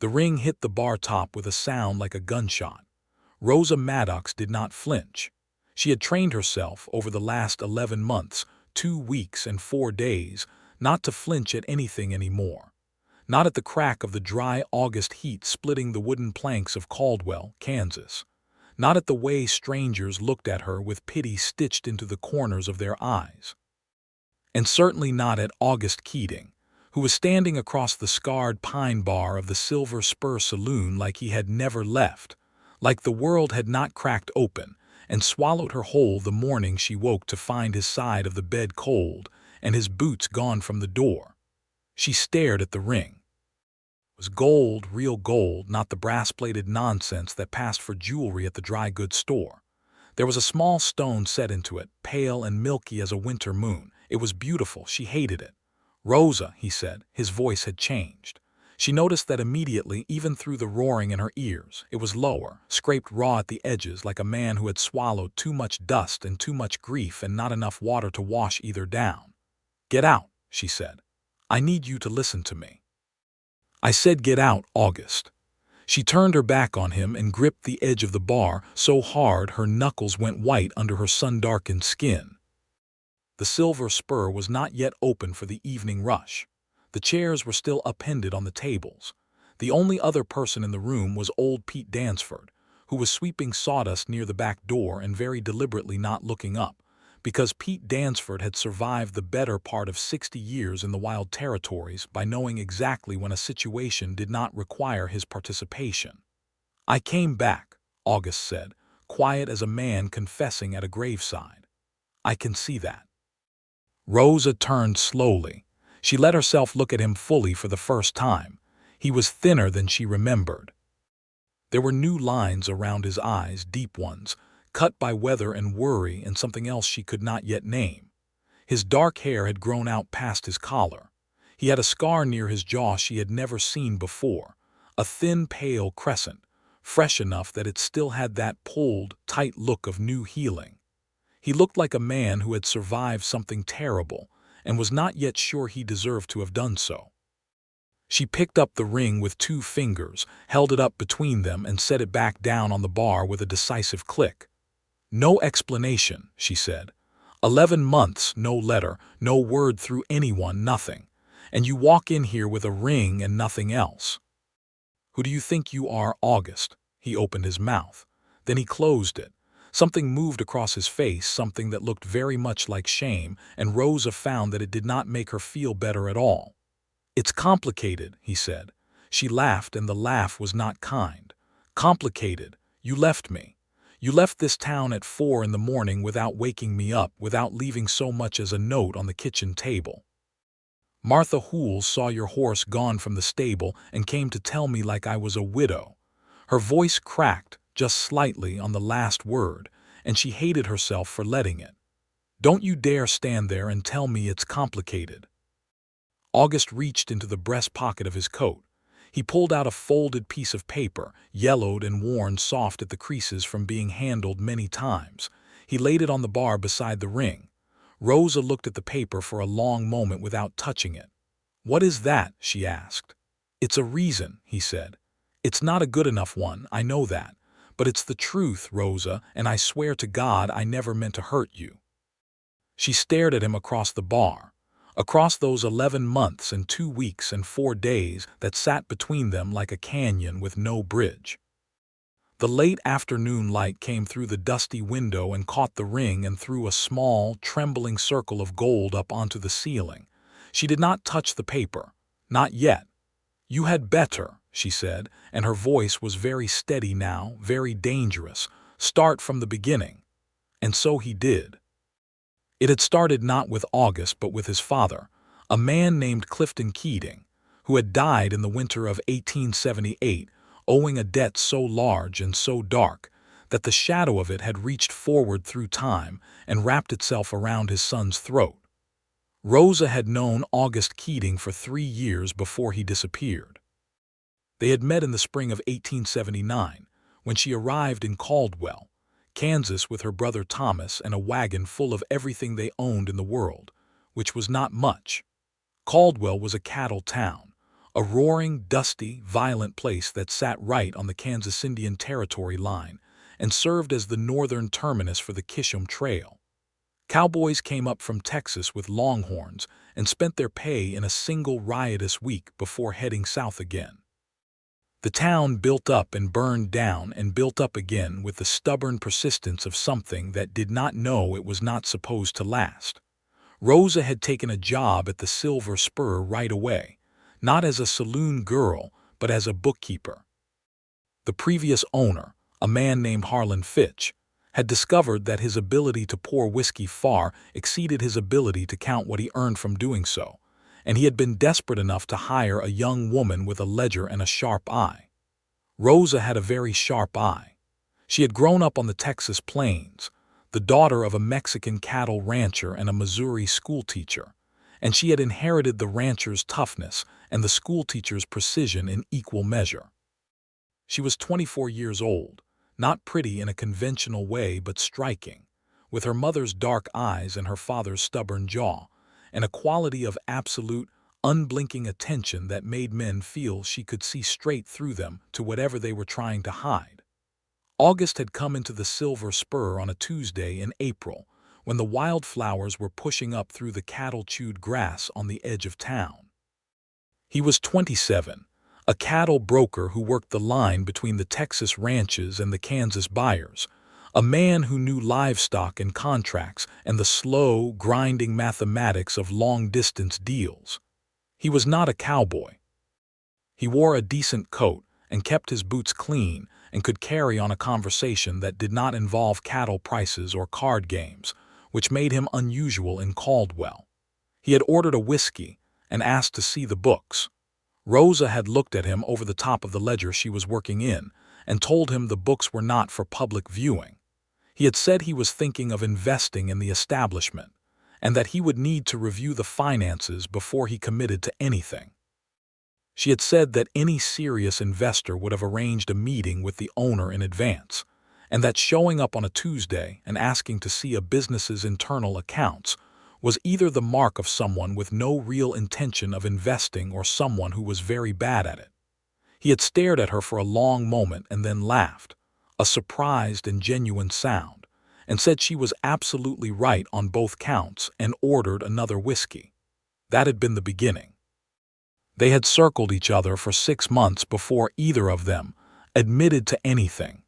The ring hit the bar top with a sound like a gunshot. Rosa Maddox did not flinch. She had trained herself over the last 11 months, 2 weeks and 4 days, not to flinch at anything anymore. Not at the crack of the dry August heat splitting the wooden planks of Caldwell, Kansas. Not at the way strangers looked at her with pity stitched into the corners of their eyes. And certainly not at August Keating, who was standing across the scarred pine bar of the Silver Spur Saloon like he had never left, like the world had not cracked open and swallowed her whole the morning she woke to find his side of the bed cold and his boots gone from the door. She stared at the ring. It was gold, real gold, not the brass-plated nonsense that passed for jewelry at the dry goods store. There was a small stone set into it, pale and milky as a winter moon. It was beautiful. She hated it. "Rosa," he said. His voice had changed. She noticed that immediately, even through the roaring in her ears. It was lower, scraped raw at the edges like a man who had swallowed too much dust and too much grief and not enough water to wash either down. "Get out," she said. "I need you to listen to me." "I said get out, August." She turned her back on him and gripped the edge of the bar so hard her knuckles went white under her sun-darkened skin. The Silver Spur was not yet open for the evening rush. The chairs were still appended on the tables. The only other person in the room was old Pete Dansford, who was sweeping sawdust near the back door and very deliberately not looking up, because Pete Dansford had survived the better part of 60 years in the wild territories by knowing exactly when a situation did not require his participation. "I came back," August said, quiet as a man confessing at a graveside. "I can see that." Rosa turned slowly. She let herself look at him fully for the first time. He was thinner than she remembered. There were new lines around his eyes, deep ones, cut by weather and worry and something else she could not yet name. His dark hair had grown out past his collar. He had a scar near his jaw she had never seen before, a thin, pale crescent, fresh enough that it still had that pulled, tight look of new healing. He looked like a man who had survived something terrible and was not yet sure he deserved to have done so. She picked up the ring with 2 fingers, held it up between them, and set it back down on the bar with a decisive click. "No explanation," she said. 11 months, no letter, no word through anyone, nothing. And you walk in here with a ring and nothing else. "Who do you think you are, August?" He opened his mouth. Then he closed it. Something moved across his face, something that looked very much like shame, and Rosa found that it did not make her feel better at all. "It's complicated," he said. She laughed, and the laugh was not kind. "Complicated. You left me. You left this town at 4 in the morning without waking me up, without leaving so much as a note on the kitchen table. Martha Hoole saw your horse gone from the stable and came to tell me like I was a widow." Her voice cracked, just slightly, on the last word, and she hated herself for letting it. "Don't you dare stand there and tell me it's complicated." August reached into the breast pocket of his coat. He pulled out a folded piece of paper, yellowed and worn soft at the creases from being handled many times. He laid it on the bar beside the ring. Rosa looked at the paper for a long moment without touching it. "What is that?" she asked. "It's a reason," he said. "It's not a good enough one, I know that. But it's the truth, Rosa, and I swear to God I never meant to hurt you." She stared at him across the bar, across those 11 months and 2 weeks and 4 days that sat between them like a canyon with no bridge. The late afternoon light came through the dusty window and caught the ring and threw a small, trembling circle of gold up onto the ceiling. She did not touch the paper. Not yet. "You had better," she said, and her voice was very steady now, very dangerous. "Start from the beginning." And so he did. It had started not with August but with his father, a man named Clifton Keating, who had died in the winter of 1878, owing a debt so large and so dark that the shadow of it had reached forward through time and wrapped itself around his son's throat. Rosa had known August Keating for 3 years before he disappeared. They had met in the spring of 1879, when she arrived in Caldwell, Kansas, with her brother Thomas and a wagon full of everything they owned in the world, which was not much. Caldwell was a cattle town. a roaring, dusty, violent place that sat right on the Kansas-Indian Territory line and served as the northern terminus for the Kishom Trail. Cowboys came up from Texas with longhorns and spent their pay in a single riotous week before heading south again. The town built up and burned down and built up again with the stubborn persistence of something that did not know it was not supposed to last. Rosa had taken a job at the Silver Spur right away, not as a saloon girl, but as a bookkeeper. The previous owner, a man named Harlan Fitch, had discovered that his ability to pour whiskey far exceeded his ability to count what he earned from doing so, and he had been desperate enough to hire a young woman with a ledger and a sharp eye. Rosa had a very sharp eye. She had grown up on the Texas plains, the daughter of a Mexican cattle rancher and a Missouri schoolteacher, and she had inherited the rancher's toughness and the schoolteacher's precision in equal measure. She was 24 years old, not pretty in a conventional way but striking, with her mother's dark eyes and her father's stubborn jaw, and a quality of absolute, unblinking attention that made men feel she could see straight through them to whatever they were trying to hide. August had come into the Silver Spur on a Tuesday in April, when the wildflowers were pushing up through the cattle-chewed grass on the edge of town. He was 27, a cattle broker who worked the line between the Texas ranches and the Kansas buyers, a man who knew livestock and contracts and the slow, grinding mathematics of long-distance deals. He was not a cowboy. He wore a decent coat and kept his boots clean and could carry on a conversation that did not involve cattle prices or card games, which made him unusual in Caldwell. He had ordered a whiskey and asked to see the books. Rosa had looked at him over the top of the ledger she was working in and told him the books were not for public viewing. He had said he was thinking of investing in the establishment and that he would need to review the finances before he committed to anything. She had said that any serious investor would have arranged a meeting with the owner in advance, and that showing up on a Tuesday and asking to see a business's internal accounts was either the mark of someone with no real intention of investing or someone who was very bad at it. He had stared at her for a long moment and then laughed, a surprised and genuine sound, and said she was absolutely right on both counts and ordered another whiskey. That had been the beginning. They had circled each other for 6 months before either of them admitted to anything.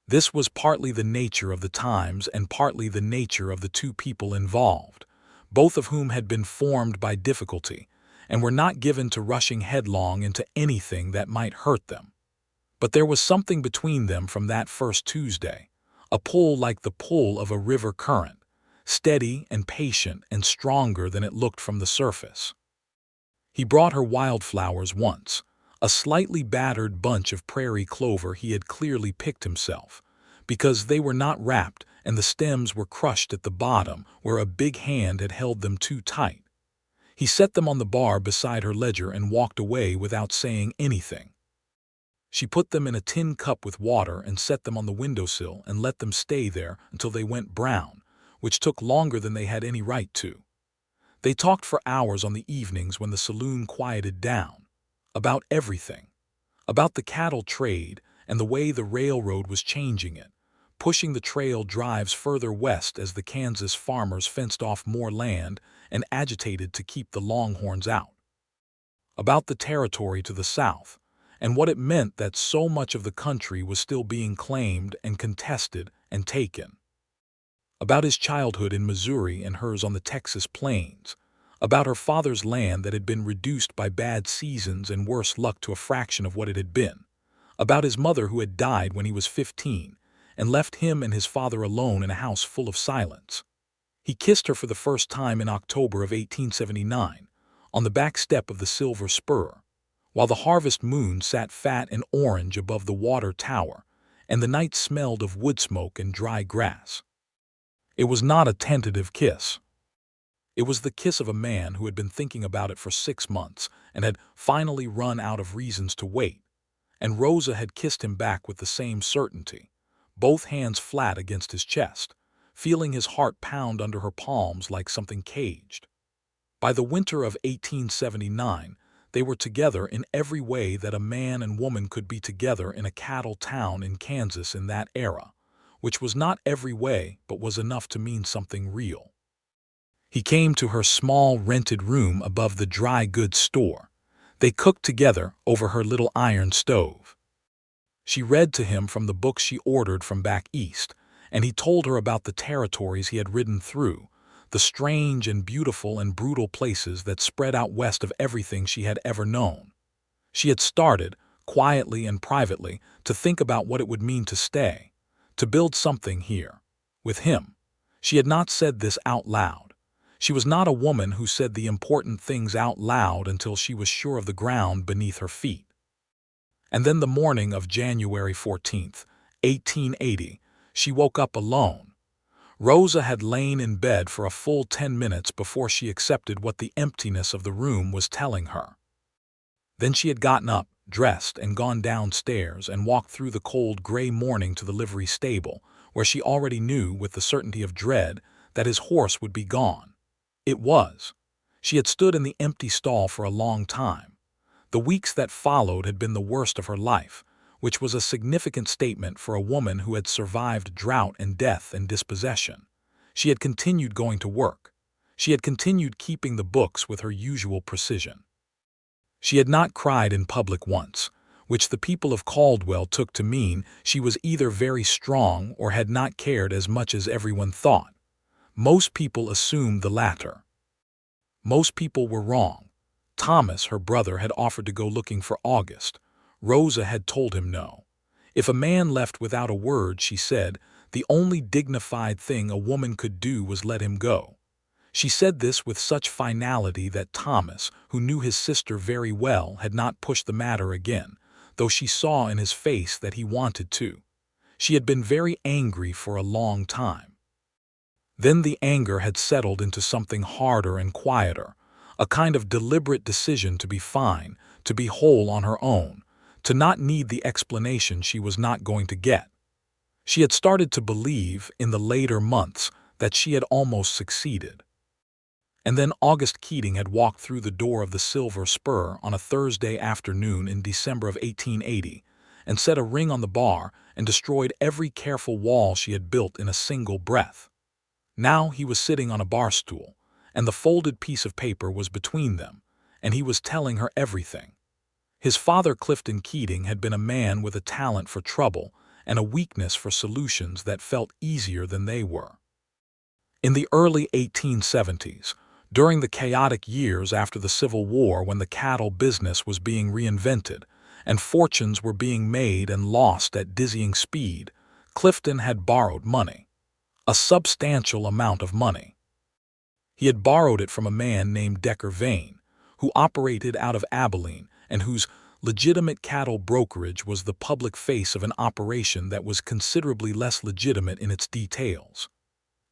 This was partly the nature of the times and partly the nature of the two people involved, both of whom had been formed by difficulty and were not given to rushing headlong into anything that might hurt them. But there was something between them from that first Tuesday, a pull like the pull of a river current, steady and patient and stronger than it looked from the surface. He brought her wildflowers once, a slightly battered bunch of prairie clover he had clearly picked himself, because they were not wrapped and the stems were crushed at the bottom where a big hand had held them too tight. He set them on the bar beside her ledger and walked away without saying anything. She put them in a tin cup with water and set them on the windowsill and let them stay there until they went brown, which took longer than they had any right to. They talked for hours on the evenings when the saloon quieted down, about everything, about the cattle trade and the way the railroad was changing it, pushing the trail drives further west as the Kansas farmers fenced off more land and agitated to keep the longhorns out, about the territory to the south, and what it meant that so much of the country was still being claimed and contested and taken, about his childhood in Missouri and hers on the Texas plains, about her father's land that had been reduced by bad seasons and worse luck to a fraction of what it had been, about his mother who had died when he was 15 and left him and his father alone in a house full of silence. He kissed her for the first time in October of 1879, on the back step of the Silver Spur, while the harvest moon sat fat and orange above the water tower, and the night smelled of wood smoke and dry grass. It was not a tentative kiss. It was the kiss of a man who had been thinking about it for 6 months and had finally run out of reasons to wait, and Rosa had kissed him back with the same certainty, both hands flat against his chest, feeling his heart pound under her palms like something caged. By the winter of 1879, They were together in every way that a man and woman could be together in a cattle town in Kansas in that era, which was not every way but was enough to mean something real. He came to her small rented room above the dry goods store. They cooked together over her little iron stove. She read to him from the books she ordered from back east, and he told her about the territories he had ridden through, the strange and beautiful and brutal places that spread out west of everything she had ever known. She had started, quietly and privately, to think about what it would mean to stay, to build something here, with him. She had not said this out loud. She was not a woman who said the important things out loud until she was sure of the ground beneath her feet. And then the morning of January 14th, 1880, she woke up alone. Rosa had lain in bed for a full 10 minutes before she accepted what the emptiness of the room was telling her. Then she had gotten up, dressed, and gone downstairs and walked through the cold gray morning to the livery stable, where she already knew with the certainty of dread that his horse would be gone. It was. She had stood in the empty stall for a long time. The weeks that followed had been the worst of her life, which was a significant statement for a woman who had survived drought and death and dispossession. She had continued going to work. She had continued keeping the books with her usual precision. She had not cried in public once, which the people of Caldwell took to mean she was either very strong or had not cared as much as everyone thought. Most people assumed the latter. Most people were wrong. Thomas, her brother, had offered to go looking for August. Rosa had told him no. If a man left without a word, she said, the only dignified thing a woman could do was let him go. She said this with such finality that Thomas, who knew his sister very well, had not pushed the matter again, though she saw in his face that he wanted to. She had been very angry for a long time. Then the anger had settled into something harder and quieter, a kind of deliberate decision to be fine, to be whole on her own, to not need the explanation she was not going to get. She had started to believe, in the later months, that she had almost succeeded. And then August Keating had walked through the door of the Silver Spur on a Thursday afternoon in December of 1880, and set a ring on the bar and destroyed every careful wall she had built in a single breath. Now he was sitting on a bar stool, and the folded piece of paper was between them, and he was telling her everything. His father, Clifton Keating, had been a man with a talent for trouble and a weakness for solutions that felt easier than they were. In the early 1870s, during the chaotic years after the Civil War, when the cattle business was being reinvented and fortunes were being made and lost at dizzying speed, Clifton had borrowed money, a substantial amount of money. He had borrowed it from a man named Decker Vane, who operated out of Abilene and whose legitimate cattle brokerage was the public face of an operation that was considerably less legitimate in its details.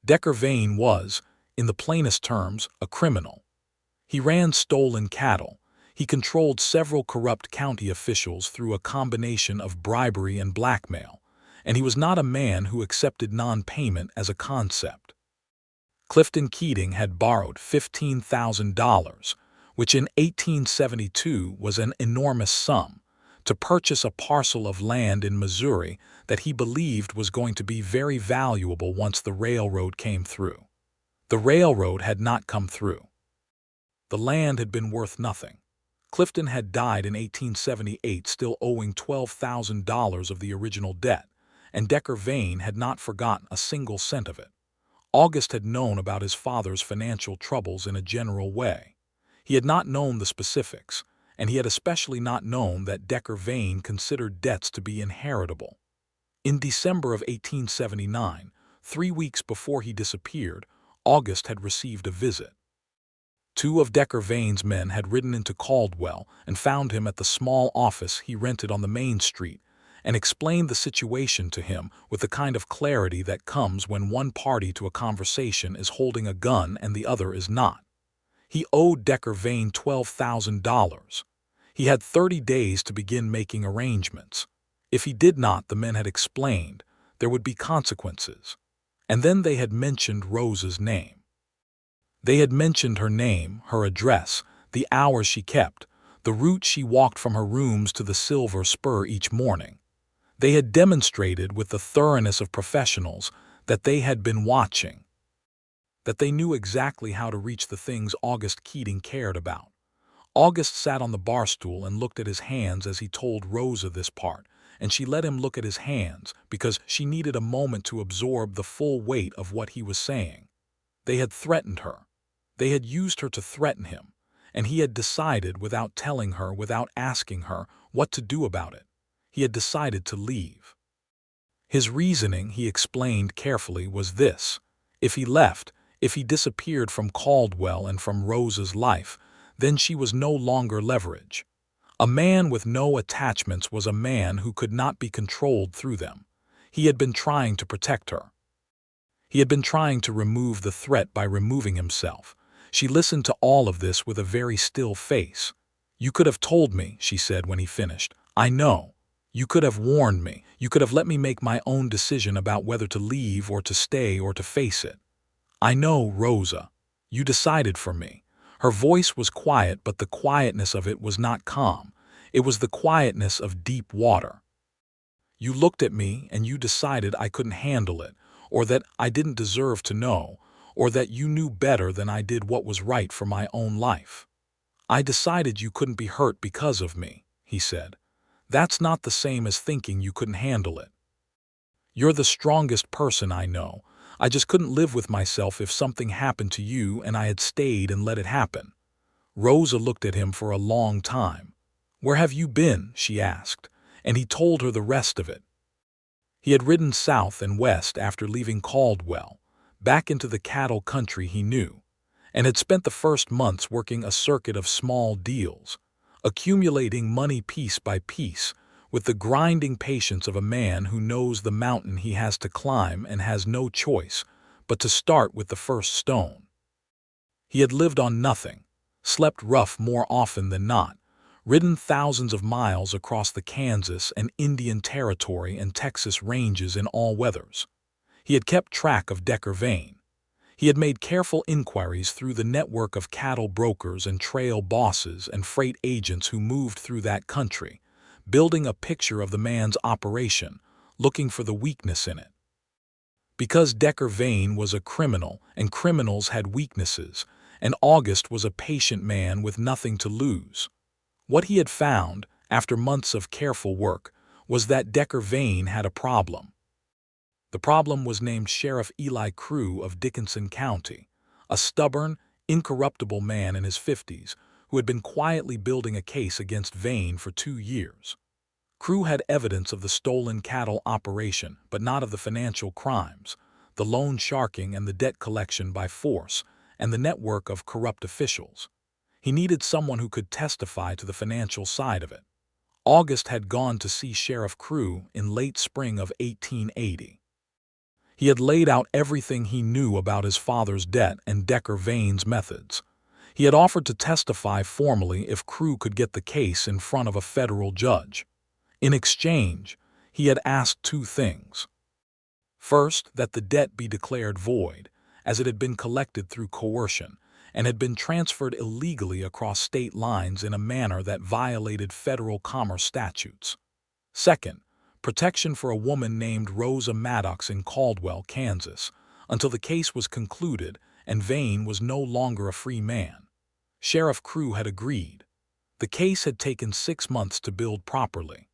Decker Vane was, in the plainest terms, a criminal. He ran stolen cattle. He controlled several corrupt county officials through a combination of bribery and blackmail, and he was not a man who accepted non-payment as a concept. Clifton Keating had borrowed $15,000, which in 1872 was an enormous sum, to purchase a parcel of land in Missouri that he believed was going to be very valuable once the railroad came through. The railroad had not come through. The land had been worth nothing. Clifton had died in 1878 still owing $12,000 of the original debt, and Decker Vane had not forgotten a single cent of it. August had known about his father's financial troubles in a general way. He had not known the specifics, and he had especially not known that Decker Vane considered debts to be inheritable. In December of 1879, 3 weeks before he disappeared, August had received a visit. 2 of Decker Vane's men had ridden into Caldwell and found him at the small office he rented on the main street, and explained the situation to him with the kind of clarity that comes when one party to a conversation is holding a gun and the other is not. He owed Decker Vane $12,000. He had 30 days to begin making arrangements. If he did not, the men had explained, there would be consequences. And then they had mentioned Rosa's name. They had mentioned her name, her address, the hours she kept, the route she walked from her rooms to the Silver Spur each morning. They had demonstrated with the thoroughness of professionals that they had been watching, that they knew exactly how to reach the things August Keating cared about. August sat on the bar stool and looked at his hands as he told Rosa this part, and she let him look at his hands because she needed a moment to absorb the full weight of what he was saying. They had threatened her. They had used her to threaten him, and he had decided without telling her, without asking her, what to do about it. He had decided to leave. His reasoning, he explained carefully, was this: if he left, if he disappeared from Caldwell and from Rosa's life, then she was no longer leverage. A man with no attachments was a man who could not be controlled through them. He had been trying to protect her. He had been trying to remove the threat by removing himself. She listened to all of this with a very still face. "You could have told me," she said when he finished. "I know. You could have warned me. You could have let me make my own decision about whether to leave or to stay or to face it. I know, Rosa. You decided for me." Her voice was quiet, but the quietness of it was not calm. It was the quietness of deep water. "You looked at me and you decided I couldn't handle it, or that I didn't deserve to know, or that you knew better than I did what was right for my own life. I decided you couldn't be hurt because of me," he said. "That's not the same as thinking you couldn't handle it. You're the strongest person I know. I just couldn't live with myself if something happened to you and I had stayed and let it happen." Rosa looked at him for a long time. "Where have you been?" she asked, and he told her the rest of it. He had ridden south and west after leaving Caldwell, back into the cattle country he knew, and had spent the first months working a circuit of small deals, accumulating money piece by piece, with the grinding patience of a man who knows the mountain he has to climb and has no choice but to start with the first stone. He had lived on nothing, slept rough more often than not, ridden thousands of miles across the Kansas and Indian Territory and Texas ranges in all weathers. He had kept track of Decker vein. He had made careful inquiries through the network of cattle brokers and trail bosses and freight agents who moved through that country, building a picture of the man's operation, looking for the weakness in it. Because Decker vein was a criminal and criminals had weaknesses, and August was a patient man with nothing to lose. What he had found, after months of careful work, was that Decker vein had a problem. The problem was named Sheriff Eli Crew of Dickinson County, a stubborn, incorruptible man in his 50s who had been quietly building a case against Vane for 2 years. Crew had evidence of the stolen cattle operation, but not of the financial crimes, the loan sharking and the debt collection by force, and the network of corrupt officials. He needed someone who could testify to the financial side of it. August had gone to see Sheriff Crew in late spring of 1880. He had laid out everything he knew about his father's debt and Decker Vane's methods. He had offered to testify formally if Crew could get the case in front of a federal judge. In exchange, he had asked 2 things. First, that the debt be declared void, as it had been collected through coercion and had been transferred illegally across state lines in a manner that violated federal commerce statutes. Second, protection for a woman named Rosa Maddox in Caldwell, Kansas, until the case was concluded and Vane was no longer a free man. Sheriff Crew had agreed. The case had taken 6 months to build properly.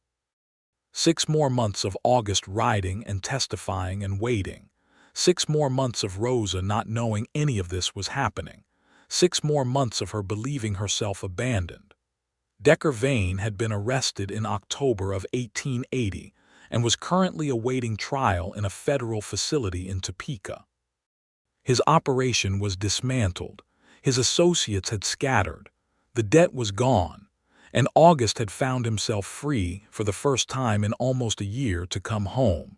6 more months of August riding and testifying and waiting. 6 more months of Rosa not knowing any of this was happening. 6 more months of her believing herself abandoned. Decker Vane had been arrested in October of 1880 and was currently awaiting trial in a federal facility in Topeka. His operation was dismantled. His associates had scattered. The debt was gone, and August had found himself free for the first time in almost a year to come home.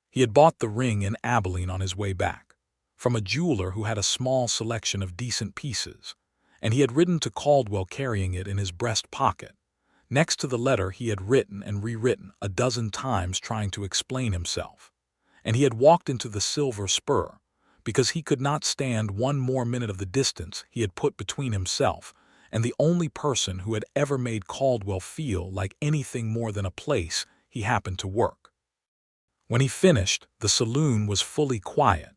He had bought the ring in Abilene on his way back, from a jeweler who had a small selection of decent pieces, and he had ridden to Caldwell carrying it in his breast pocket, next to the letter he had written and rewritten a dozen times trying to explain himself. And he had walked into the Silver Spur, because he could not stand 1 more minute of the distance he had put between himself and the only person who had ever made Caldwell feel like anything more than a place he happened to work. When he finished, the saloon was fully quiet.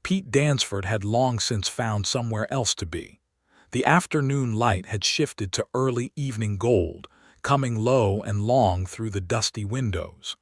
Pete Dansford had long since found somewhere else to be. The afternoon light had shifted to early evening gold, coming low and long through the dusty windows.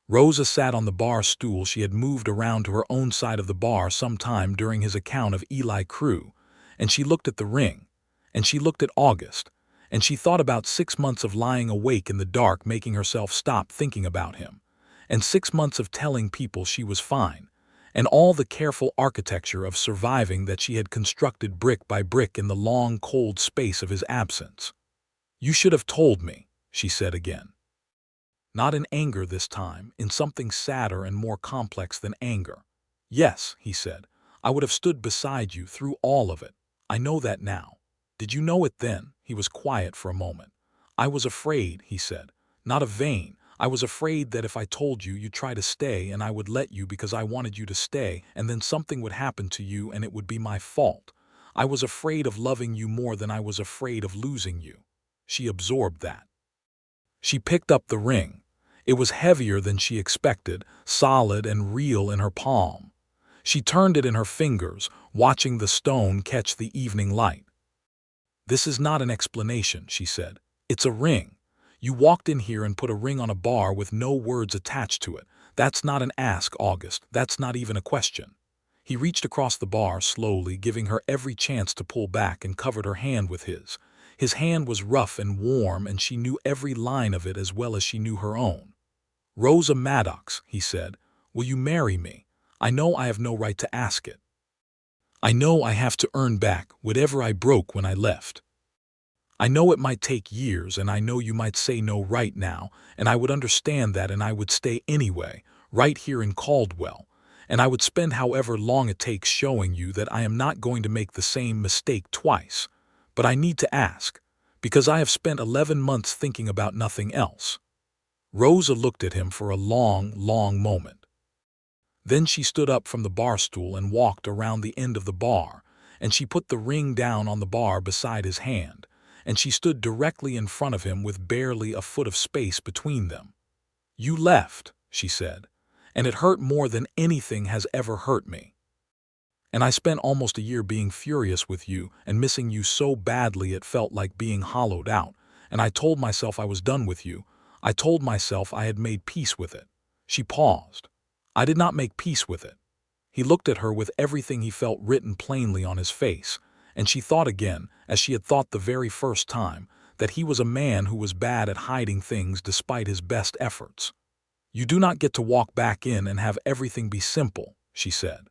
Rosa sat on the bar stool she had moved around to her own side of the bar sometime during his account of Eli Crew, and she looked at the ring, and she looked at August, and she thought about 6 months of lying awake in the dark making herself stop thinking about him, and 6 months of telling people she was fine, and all the careful architecture of surviving that she had constructed brick by brick in the long, cold space of his absence. "You should have told me," she said again. Not in anger this time, in something sadder and more complex than anger. "Yes," he said, "I would have stood beside you through all of it. I know that now. Did you know it then?" He was quiet for a moment. "I was afraid," he said, "not of vain. I was afraid that if I told you, you'd try to stay, and I would let you because I wanted you to stay, and then something would happen to you and it would be my fault. I was afraid of loving you more than I was afraid of losing you." She absorbed that. She picked up the ring. It was heavier than she expected, solid and real in her palm. She turned it in her fingers, watching the stone catch the evening light. "This is not an explanation," she said. "It's a ring. You walked in here and put a ring on a bar with no words attached to it. That's not an ask, August. That's not even a question." He reached across the bar slowly, giving her every chance to pull back, and covered her hand with his. His hand was rough and warm, and she knew every line of it as well as she knew her own. "Rosa Maddox," he said, "will you marry me? I know I have no right to ask it. I know I have to earn back whatever I broke when I left. I know it might take years, and I know you might say no right now, and I would understand that, and I would stay anyway, right here in Caldwell, and I would spend however long it takes showing you that I am not going to make the same mistake twice. But I need to ask, because I have spent 11 months thinking about nothing else." Rosa looked at him for a long, long moment. Then she stood up from the bar stool and walked around the end of the bar, and she put the ring down on the bar beside his hand, and she stood directly in front of him with barely a foot of space between them. "You left," she said, "and it hurt more than anything has ever hurt me. And I spent almost a year being furious with you and missing you so badly it felt like being hollowed out, and I told myself I was done with you. I told myself I had made peace with it." She paused. "I did not make peace with it." He looked at her with everything he felt written plainly on his face, and she thought again, as she had thought the very first time, that he was a man who was bad at hiding things despite his best efforts. "You do not get to walk back in and have everything be simple," she said.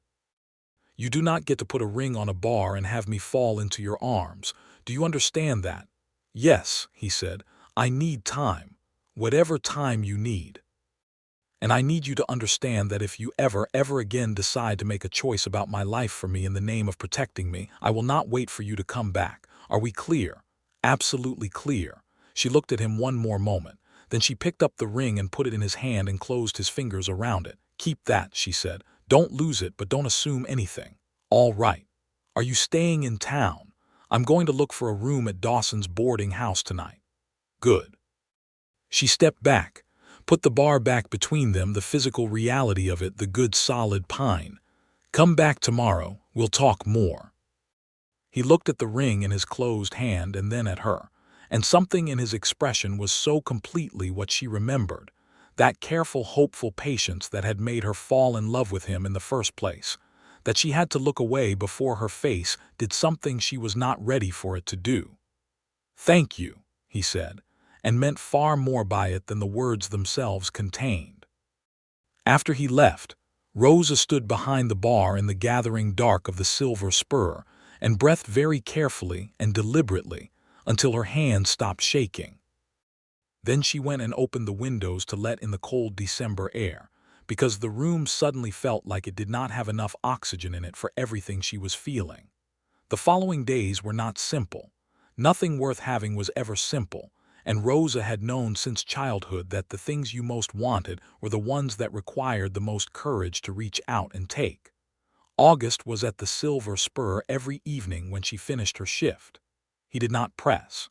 "You do not get to put a ring on a bar and have me fall into your arms. Do you understand that?" "Yes," he said, "I need time. Whatever time you need. And I need you to understand that if you ever again decide to make a choice about my life for me in the name of protecting me, I will not wait for you to come back. Are we clear?" "Absolutely clear." She looked at him one more moment. Then she picked up the ring and put it in his hand and closed his fingers around it. "Keep that," she said. "Don't lose it, but don't assume anything." "All right. Are you staying in town? I'm going to look for a room at Dawson's boarding house tonight." "Good." She stepped back, put the bar back between them, the physical reality of it, the good solid pine. "Come back tomorrow, we'll talk more." He looked at the ring in his closed hand and then at her, and something in his expression was so completely what she remembered, that careful, hopeful patience that had made her fall in love with him in the first place, that she had to look away before her face did something she was not ready for it to do. "Thank you," he said, and meant far more by it than the words themselves contained. After he left, Rosa stood behind the bar in the gathering dark of the Silver Spur and breathed very carefully and deliberately until her hands stopped shaking. Then she went and opened the windows to let in the cold December air, because the room suddenly felt like it did not have enough oxygen in it for everything she was feeling. The following days were not simple. Nothing worth having was ever simple, and Rosa had known since childhood that the things you most wanted were the ones that required the most courage to reach out and take. August was at the Silver Spur every evening when she finished her shift. He did not press.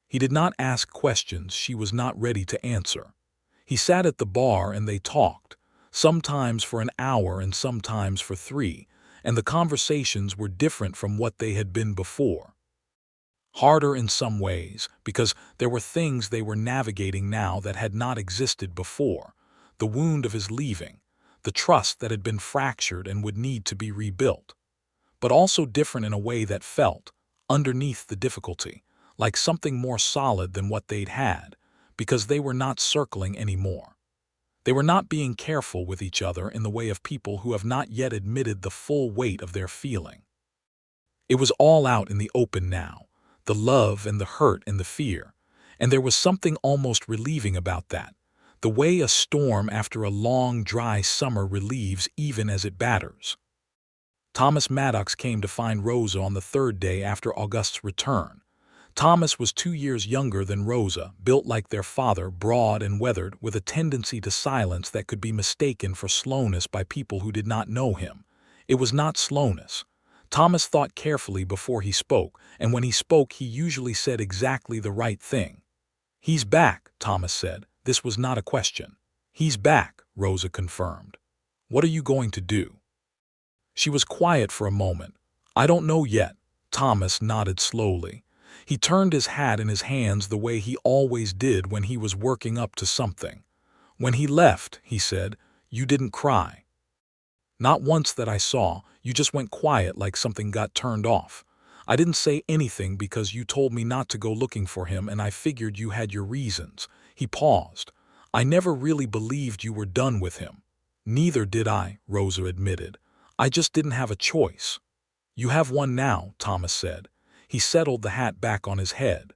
He did not ask questions she was not ready to answer. He sat at the bar and they talked, sometimes for an hour and sometimes for 3, and the conversations were different from what they had been before. Harder in some ways, because there were things they were navigating now that had not existed before. The wound of his leaving, the trust that had been fractured and would need to be rebuilt. But also different in a way that felt, underneath the difficulty, like something more solid than what they'd had, because they were not circling anymore. They were not being careful with each other in the way of people who have not yet admitted the full weight of their feeling. It was all out in the open now, the love and the hurt and the fear, and there was something almost relieving about that, the way a storm after a long, dry summer relieves even as it batters. Thomas Maddox came to find Rosa on the 3rd day after August's return. Thomas was 2 years younger than Rosa, built like their father, broad and weathered, with a tendency to silence that could be mistaken for slowness by people who did not know him. It was not slowness. Thomas thought carefully before he spoke, and when he spoke he usually said exactly the right thing. "He's back," Thomas said. This was not a question. "He's back," Rosa confirmed. "What are you going to do?" She was quiet for a moment. "I don't know yet." Thomas nodded slowly. He turned his hat in his hands the way he always did when he was working up to something. "When he left," he said, "you didn't cry." "Not once that I saw. You just went quiet like something got turned off. I didn't say anything because you told me not to go looking for him and I figured you had your reasons." He paused. "I never really believed you were done with him." "Neither did I," Rosa admitted. "I just didn't have a choice." "You have one now," Thomas said. He settled the hat back on his head.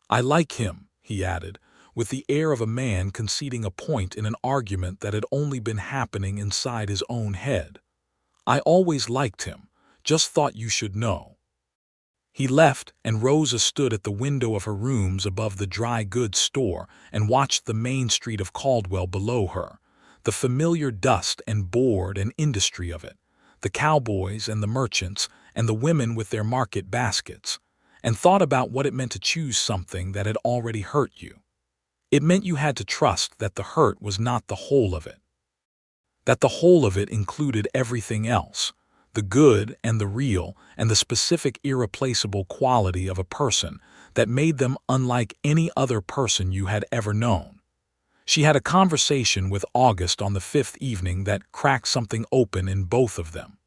"I like him," he added, with the air of a man conceding a point in an argument that had only been happening inside his own head. "I always liked him. Just thought you should know." He left, and Rosa stood at the window of her rooms above the dry goods store and watched the main street of Caldwell below her, the familiar dust and board and industry of it, the cowboys and the merchants and the women with their market baskets, and thought about what it meant to choose something that had already hurt you. It meant you had to trust that the hurt was not the whole of it. That the whole of it included everything else, the good and the real and the specific irreplaceable quality of a person that made them unlike any other person you had ever known. She had a conversation with August on the 5th evening that cracked something open in both of them.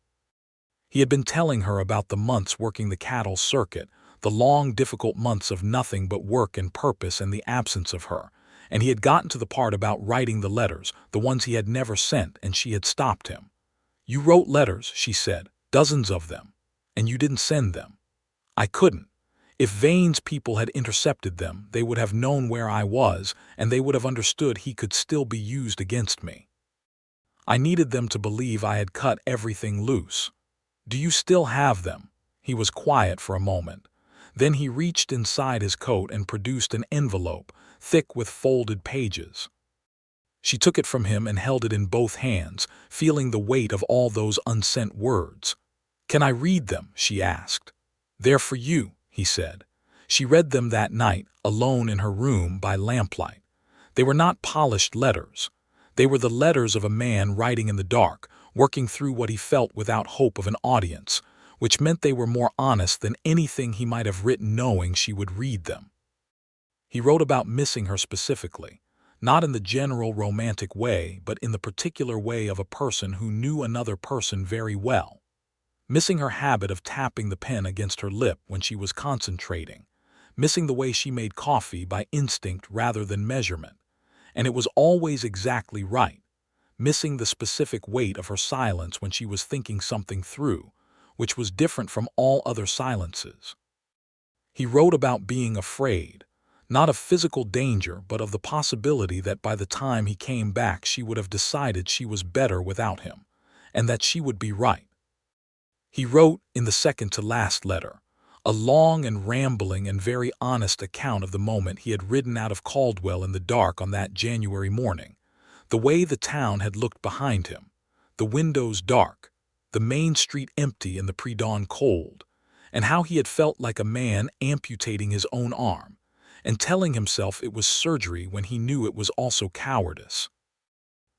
He had been telling her about the months working the cattle circuit, the long, difficult months of nothing but work and purpose and the absence of her, and he had gotten to the part about writing the letters, the ones he had never sent, and she had stopped him. "You wrote letters," she said, "dozens of them, and you didn't send them." "I couldn't. If Vane's people had intercepted them, they would have known where I was, and they would have understood he could still be used against me. I needed them to believe I had cut everything loose." "Do you still have them?" He was quiet for a moment. Then he reached inside his coat and produced an envelope, thick with folded pages. She took it from him and held it in both hands, feeling the weight of all those unsent words. "Can I read them?" she asked. "They're for you," he said. She read them that night, alone in her room by lamplight. They were not polished letters. They were the letters of a man writing in the dark, working through what he felt without hope of an audience, which meant they were more honest than anything he might have written knowing she would read them. He wrote about missing her specifically, not in the general romantic way, but in the particular way of a person who knew another person very well. Missing her habit of tapping the pen against her lip when she was concentrating, missing the way she made coffee by instinct rather than measurement, and it was always exactly right, missing the specific weight of her silence when she was thinking something through, which was different from all other silences. He wrote about being afraid, not of physical danger but of the possibility that by the time he came back she would have decided she was better without him, and that she would be right. He wrote, in the second-to-last letter, a long and rambling and very honest account of the moment he had ridden out of Caldwell in the dark on that January morning, the way the town had looked behind him, the windows dark, the main street empty in the pre-dawn cold, and how he had felt like a man amputating his own arm, and telling himself it was surgery when he knew it was also cowardice.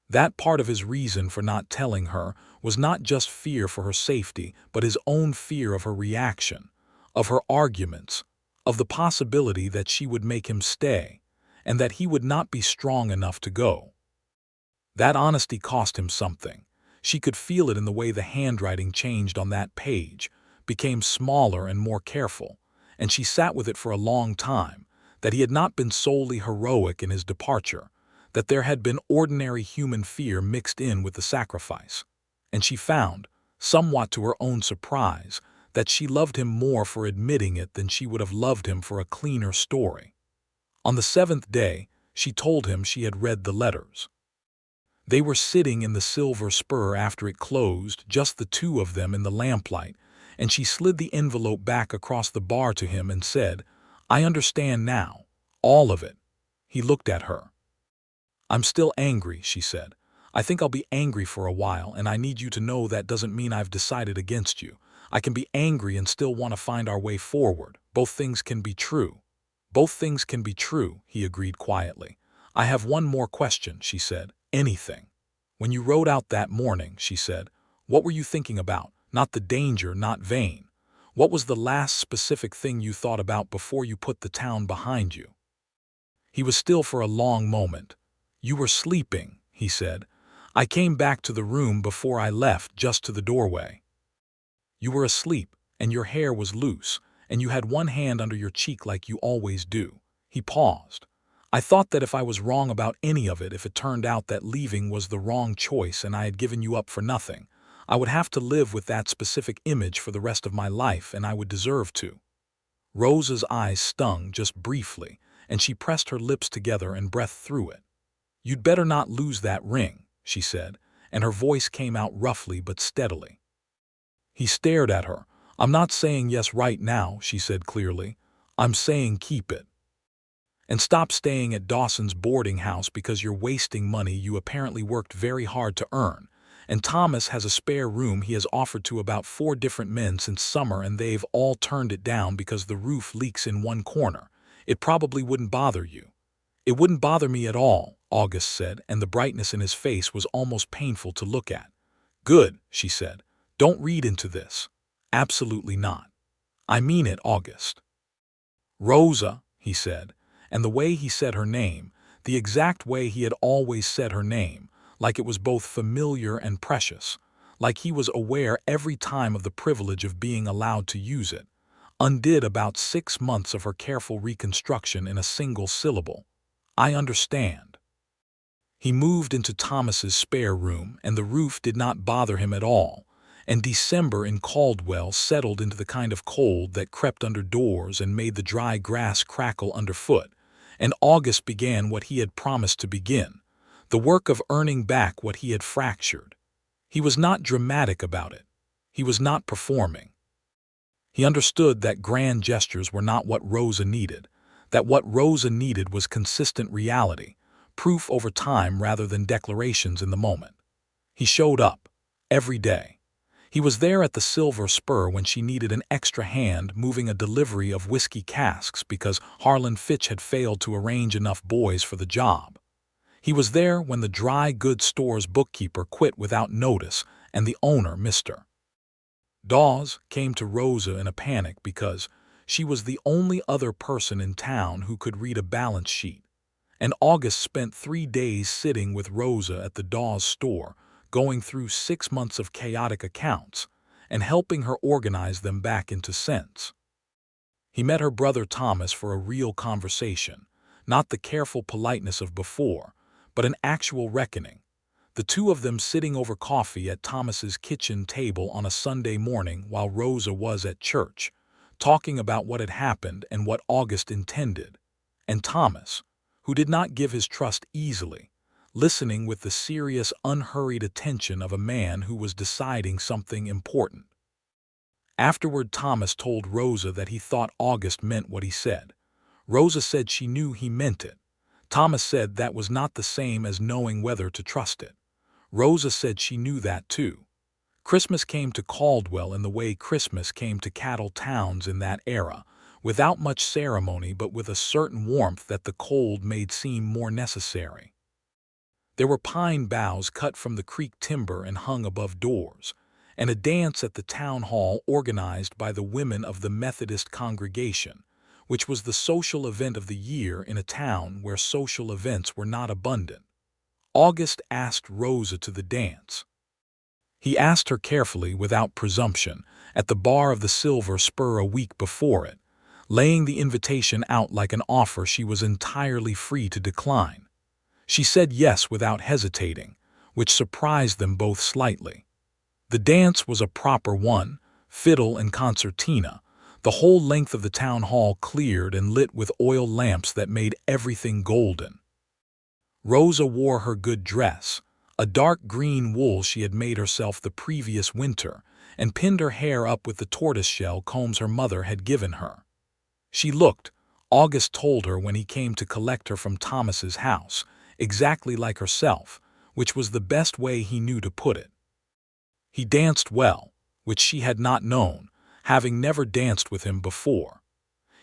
That part of his reason for not telling her was not just fear for her safety, but his own fear of her reaction, of her arguments, of the possibility that she would make him stay, and that he would not be strong enough to go. That honesty cost him something. She could feel it in the way the handwriting changed on that page, became smaller and more careful, and she sat with it for a long time, that he had not been solely heroic in his departure, that there had been ordinary human fear mixed in with the sacrifice. And she found, somewhat to her own surprise, that she loved him more for admitting it than she would have loved him for a cleaner story. On the 7th day, she told him she had read the letters. They were sitting in the Silver Spur after it closed, just the two of them in the lamplight, and she slid the envelope back across the bar to him and said, "I understand now, all of it." He looked at her. "I'm still angry," she said. "I think I'll be angry for a while, and I need you to know that doesn't mean I've decided against you. I can be angry and still want to find our way forward. Both things can be true." "Both things can be true," he agreed quietly. "I have one more question," she said. "Anything. When you rode out that morning," she said, "what were you thinking about? Not the danger, not Vane. What was the last specific thing you thought about before you put the town behind you?" He was still for a long moment. "You were sleeping," he said. "I came back to the room before I left, just to the doorway. You were asleep, and your hair was loose, and you had one hand under your cheek like you always do." He paused. "I thought that if I was wrong about any of it, if it turned out that leaving was the wrong choice and I had given you up for nothing, I would have to live with that specific image for the rest of my life, and I would deserve to." Rosa's eyes stung just briefly, and she pressed her lips together and breathed through it. "You'd better not lose that ring," she said, and her voice came out roughly but steadily. He stared at her. "I'm not saying yes right now," she said clearly. "I'm saying keep it. And stop staying at Dawson's boarding house because you're wasting money you apparently worked very hard to earn. And Thomas has a spare room he has offered to about 4 different men since summer, and they've all turned it down because the roof leaks in one corner. It probably wouldn't bother you." "It wouldn't bother me at all," August said, and the brightness in his face was almost painful to look at. "Good," she said. "Don't read into this." "Absolutely not. I mean it, August." "Rosa," he said, and the way he said her name, the exact way he had always said her name, like it was both familiar and precious, like he was aware every time of the privilege of being allowed to use it, undid about 6 months of her careful reconstruction in a single syllable. "I understand." He moved into Thomas's spare room, and the roof did not bother him at all, and December in Caldwell settled into the kind of cold that crept under doors and made the dry grass crackle underfoot, and August began what he had promised to begin, the work of earning back what he had fractured. He was not dramatic about it. He was not performing. He understood that grand gestures were not what Rosa needed, that what Rosa needed was consistent reality, proof over time rather than declarations in the moment. He showed up, every day. He was there at the Silver Spur when she needed an extra hand moving a delivery of whiskey casks because Harlan Fitch had failed to arrange enough boys for the job. He was there when the dry goods store's bookkeeper quit without notice and the owner, Mr. Dawes, came to Rosa in a panic because she was the only other person in town who could read a balance sheet. And August spent 3 days sitting with Rosa at the Dawes store, going through 6 months of chaotic accounts and helping her organize them back into sense. He met her brother Thomas for a real conversation, not the careful politeness of before, but an actual reckoning. The two of them sitting over coffee at Thomas's kitchen table on a Sunday morning while Rosa was at church, talking about what had happened and what August intended. And Thomas, who did not give his trust easily, listening with the serious, unhurried attention of a man who was deciding something important. Afterward, Thomas told Rosa that he thought August meant what he said. Rosa said she knew he meant it. Thomas said that was not the same as knowing whether to trust it. Rosa said she knew that too. Christmas came to Caldwell in the way Christmas came to cattle towns in that era, without much ceremony but with a certain warmth that the cold made seem more necessary. There were pine boughs cut from the creek timber and hung above doors, and a dance at the town hall organized by the women of the Methodist congregation, which was the social event of the year in a town where social events were not abundant. August asked Rosa to the dance. He asked her carefully, without presumption, at the bar of the Silver Spur a week before it, laying the invitation out like an offer she was entirely free to decline. She said yes without hesitating, which surprised them both slightly. The dance was a proper one, fiddle and concertina, the whole length of the town hall cleared and lit with oil lamps that made everything golden. Rosa wore her good dress, a dark green wool she had made herself the previous winter, and pinned her hair up with the tortoiseshell combs her mother had given her. She looked, August told her when he came to collect her from Thomas's house, exactly like herself, which was the best way he knew to put it. He danced well, which she had not known, having never danced with him before.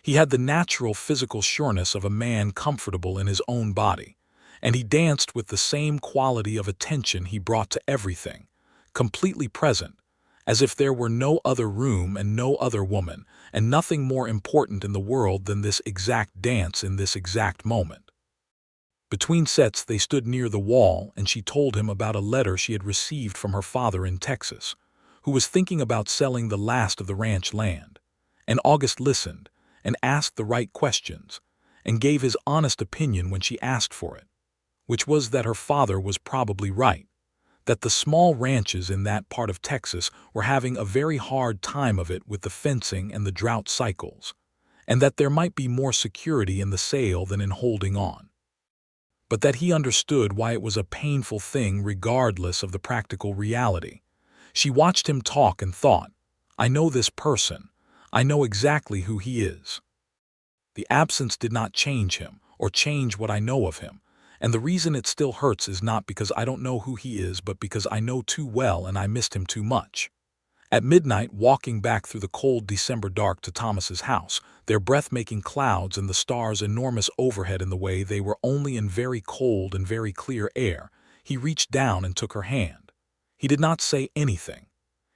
He had the natural physical sureness of a man comfortable in his own body, and he danced with the same quality of attention he brought to everything, completely present, as if there were no other room and no other woman, and nothing more important in the world than this exact dance in this exact moment. Between sets they stood near the wall, and she told him about a letter she had received from her father in Texas, who was thinking about selling the last of the ranch land. And August listened, and asked the right questions, and gave his honest opinion when she asked for it, which was that her father was probably right, that the small ranches in that part of Texas were having a very hard time of it with the fencing and the drought cycles, and that there might be more security in the sale than in holding on, but that he understood why it was a painful thing regardless of the practical reality. She watched him talk and thought, I know this person. I know exactly who he is. The absence did not change him, or change what I know of him, and the reason it still hurts is not because I don't know who he is but because I know too well and I missed him too much. At midnight, walking back through the cold December dark to Thomas's house, their breath-making clouds and the stars enormous overhead in the way they were only in very cold and very clear air, he reached down and took her hand. He did not say anything.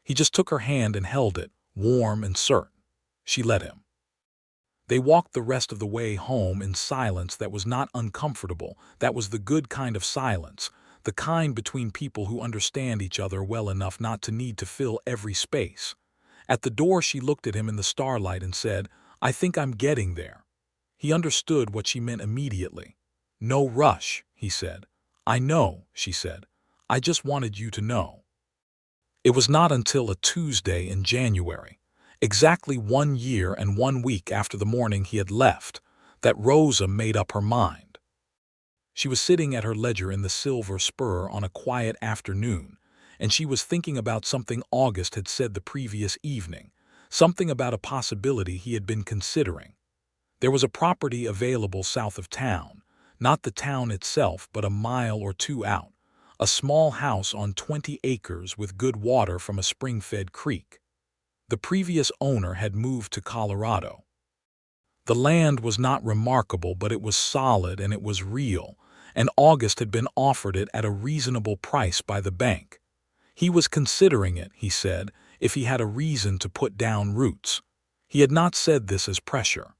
He just took her hand and held it, warm and certain. She let him. They walked the rest of the way home in silence that was not uncomfortable. That was the good kind of silence, the kind between people who understand each other well enough not to need to fill every space. At the door she looked at him in the starlight and said, I think I'm getting there. He understood what she meant immediately. No rush, he said. I know, she said. I just wanted you to know. It was not until a Tuesday in January, exactly 1 year and 1 week after the morning he had left, that Rosa made up her mind. She was sitting at her ledger in the Silver Spur on a quiet afternoon, and she was thinking about something August had said the previous evening, something about a possibility he had been considering. There was a property available south of town, not the town itself but a mile or two out, a small house on 20 acres with good water from a spring-fed creek. The previous owner had moved to Colorado. The land was not remarkable, but it was solid and it was real, and August had been offered it at a reasonable price by the bank. He was considering it, he said, if he had a reason to put down roots. He had not said this as pressure.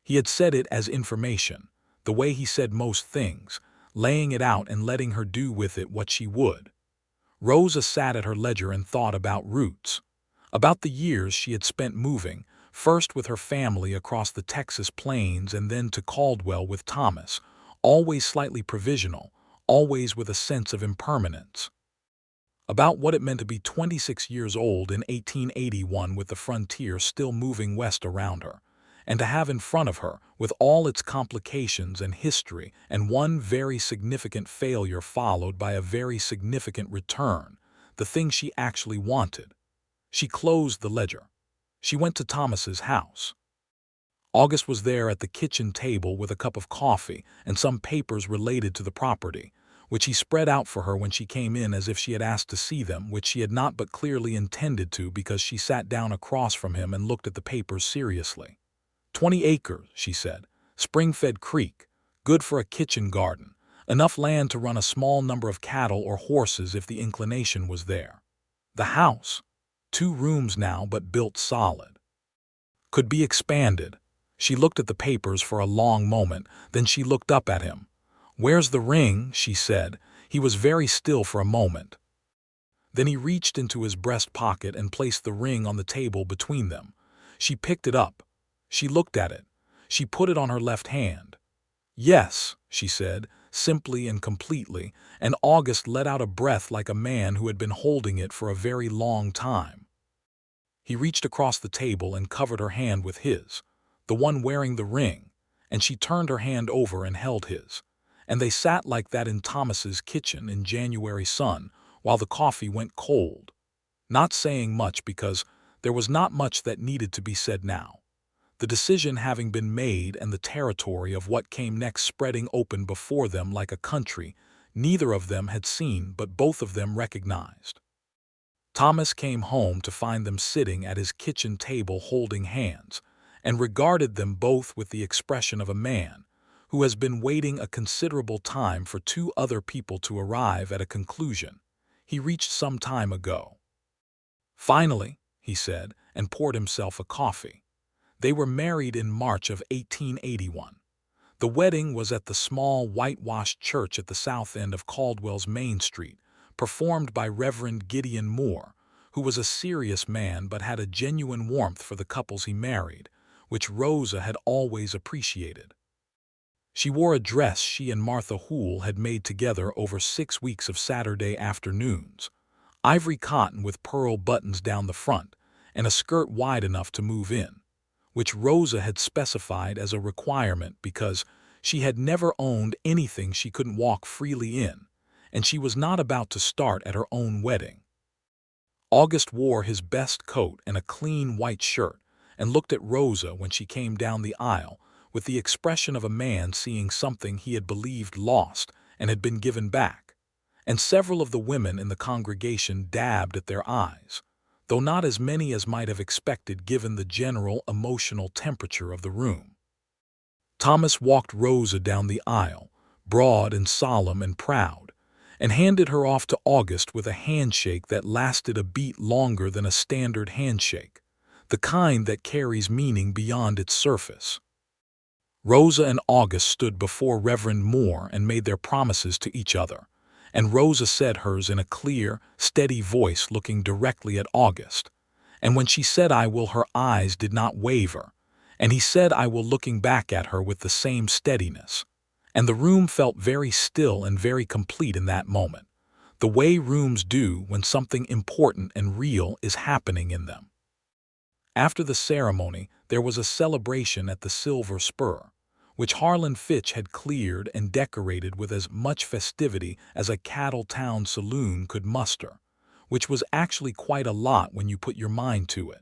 He had said it as information, the way he said most things, laying it out and letting her do with it what she would. Rosa sat at her ledger and thought about roots, about the years she had spent moving, first with her family across the Texas plains and then to Caldwell with Thomas, always slightly provisional, always with a sense of impermanence. About what it meant to be 26 years old in 1881 with the frontier still moving west around her, and to have in front of her, with all its complications and history, and one very significant failure followed by a very significant return, the thing she actually wanted. She closed the ledger. She went to Thomas's house. August was there at the kitchen table with a cup of coffee and some papers related to the property, which he spread out for her when she came in as if she had asked to see them, which she had not but clearly intended to because she sat down across from him and looked at the papers seriously. 20 acres, she said. Spring-fed creek. Good for a kitchen garden. Enough land to run a small number of cattle or horses if the inclination was there. The house, 2 rooms now but built solid, could be expanded. She looked at the papers for a long moment, then she looked up at him. "Where's the ring?" she said. He was very still for a moment. Then he reached into his breast pocket and placed the ring on the table between them. She picked it up. She looked at it. She put it on her left hand. "Yes," she said, simply and completely, and August let out a breath like a man who had been holding it for a very long time. He reached across the table and covered her hand with his, the one wearing the ring, and she turned her hand over and held his. And they sat like that in Thomas's kitchen in January sun while the coffee went cold, not saying much because there was not much that needed to be said now. The decision having been made and the territory of what came next spreading open before them like a country neither of them had seen but both of them recognized. Thomas came home to find them sitting at his kitchen table holding hands, and regarded them both with the expression of a man who has been waiting a considerable time for 2 other people to arrive at a conclusion he reached some time ago. "Finally," he said, and poured himself a coffee. They were married in March of 1881. The wedding was at the small whitewashed church at the south end of Caldwell's Main Street, performed by Reverend Gideon Moore, who was a serious man but had a genuine warmth for the couples he married, which Rosa had always appreciated. She wore a dress she and Martha Hoole had made together over 6 weeks of Saturday afternoons, ivory cotton with pearl buttons down the front, and a skirt wide enough to move in, which Rosa had specified as a requirement because she had never owned anything she couldn't walk freely in, and she was not about to start at her own wedding. August wore his best coat and a clean white shirt, and looked at Rosa when she came down the aisle with the expression of a man seeing something he had believed lost and had been given back, and several of the women in the congregation dabbed at their eyes, though not as many as might have expected given the general emotional temperature of the room. Thomas walked Rosa down the aisle, broad and solemn and proud, and handed her off to August with a handshake that lasted a beat longer than a standard handshake, the kind that carries meaning beyond its surface. Rosa and August stood before Reverend Moore and made their promises to each other, and Rosa said hers in a clear, steady voice looking directly at August, and when she said "I will" her eyes did not waver, and he said "I will" looking back at her with the same steadiness, and the room felt very still and very complete in that moment, the way rooms do when something important and real is happening in them. After the ceremony, there was a celebration at the Silver Spur, which Harlan Fitch had cleared and decorated with as much festivity as a cattle town saloon could muster, which was actually quite a lot when you put your mind to it.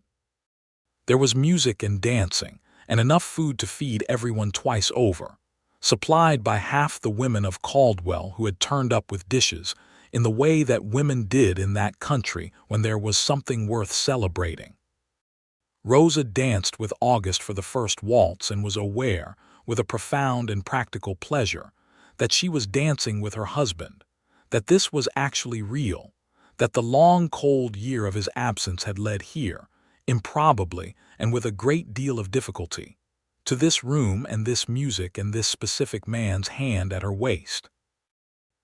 There was music and dancing, and enough food to feed everyone twice over, supplied by half the women of Caldwell who had turned up with dishes in the way that women did in that country when there was something worth celebrating. Rosa danced with August for the first waltz and was aware, with a profound and practical pleasure, that she was dancing with her husband, that this was actually real, that the long cold year of his absence had led here, improbably and with a great deal of difficulty, to this room and this music and this specific man's hand at her waist.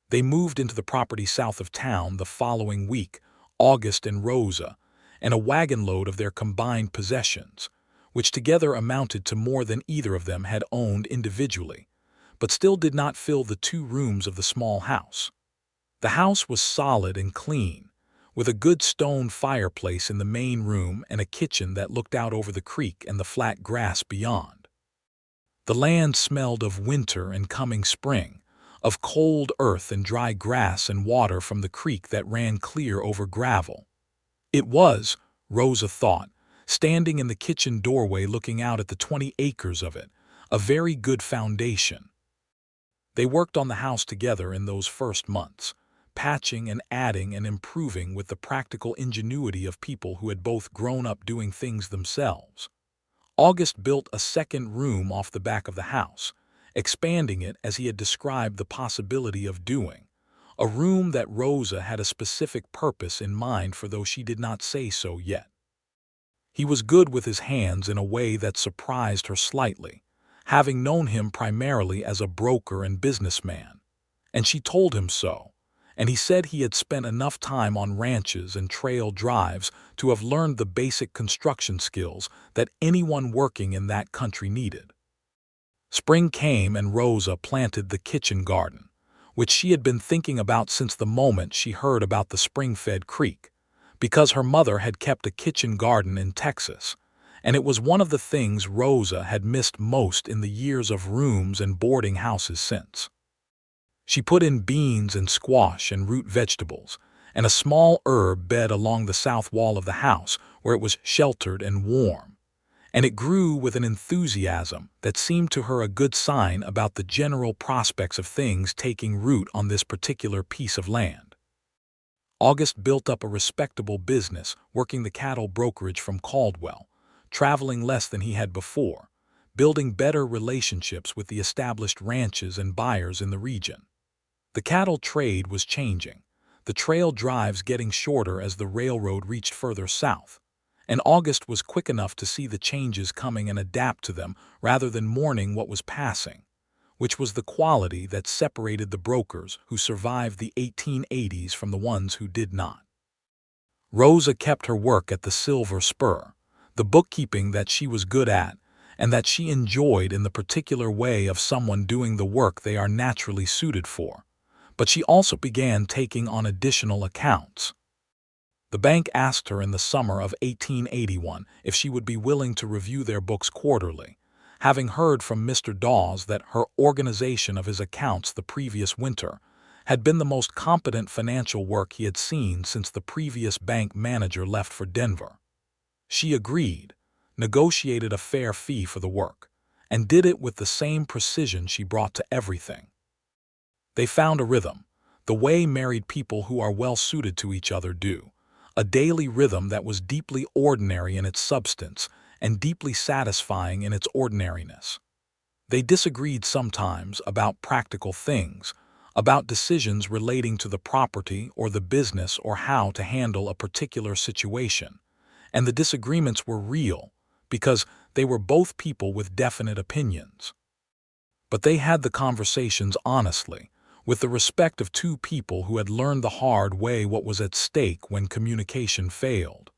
They moved into the property south of town the following week, August and Rosa, and a wagon load of their combined possessions, which together amounted to more than either of them had owned individually, but still did not fill the 2 rooms of the small house. The house was solid and clean, with a good stone fireplace in the main room and a kitchen that looked out over the creek and the flat grass beyond. The land smelled of winter and coming spring, of cold earth and dry grass and water from the creek that ran clear over gravel. It was, Rosa thought, standing in the kitchen doorway looking out at the 20 acres of it, a very good foundation. They worked on the house together in those first months, patching and adding and improving with the practical ingenuity of people who had both grown up doing things themselves. August built a second room off the back of the house, expanding it as he had described the possibility of doing, a room that Rosa had a specific purpose in mind for, though she did not say so yet. He was good with his hands in a way that surprised her slightly, having known him primarily as a broker and businessman. And she told him so, and he said he had spent enough time on ranches and trail drives to have learned the basic construction skills that anyone working in that country needed. Spring came and Rosa planted the kitchen garden, which she had been thinking about since the moment she heard about the spring-fed creek, because her mother had kept a kitchen garden in Texas, and it was one of the things Rosa had missed most in the years of rooms and boarding houses since. She put in beans and squash and root vegetables, and a small herb bed along the south wall of the house where it was sheltered and warm, and it grew with an enthusiasm that seemed to her a good sign about the general prospects of things taking root on this particular piece of land. August built up a respectable business working the cattle brokerage from Caldwell, traveling less than he had before, building better relationships with the established ranches and buyers in the region. The cattle trade was changing, the trail drives getting shorter as the railroad reached further south, and August was quick enough to see the changes coming and adapt to them rather than mourning what was passing, which was the quality that separated the brokers who survived the 1880s from the ones who did not. Rosa kept her work at the Silver Spur, the bookkeeping that she was good at and that she enjoyed in the particular way of someone doing the work they are naturally suited for, but she also began taking on additional accounts. The bank asked her in the summer of 1881 if she would be willing to review their books quarterly, having heard from Mr. Dawes that her organization of his accounts the previous winter had been the most competent financial work he had seen since the previous bank manager left for Denver. She agreed, negotiated a fair fee for the work, and did it with the same precision she brought to everything. They found a rhythm, the way married people who are well suited to each other do, a daily rhythm that was deeply ordinary in its substance and deeply satisfying in its ordinariness. They disagreed sometimes about practical things, about decisions relating to the property or the business or how to handle a particular situation, and the disagreements were real because they were both people with definite opinions. But they had the conversations honestly, with the respect of two people who had learned the hard way what was at stake when communication failed.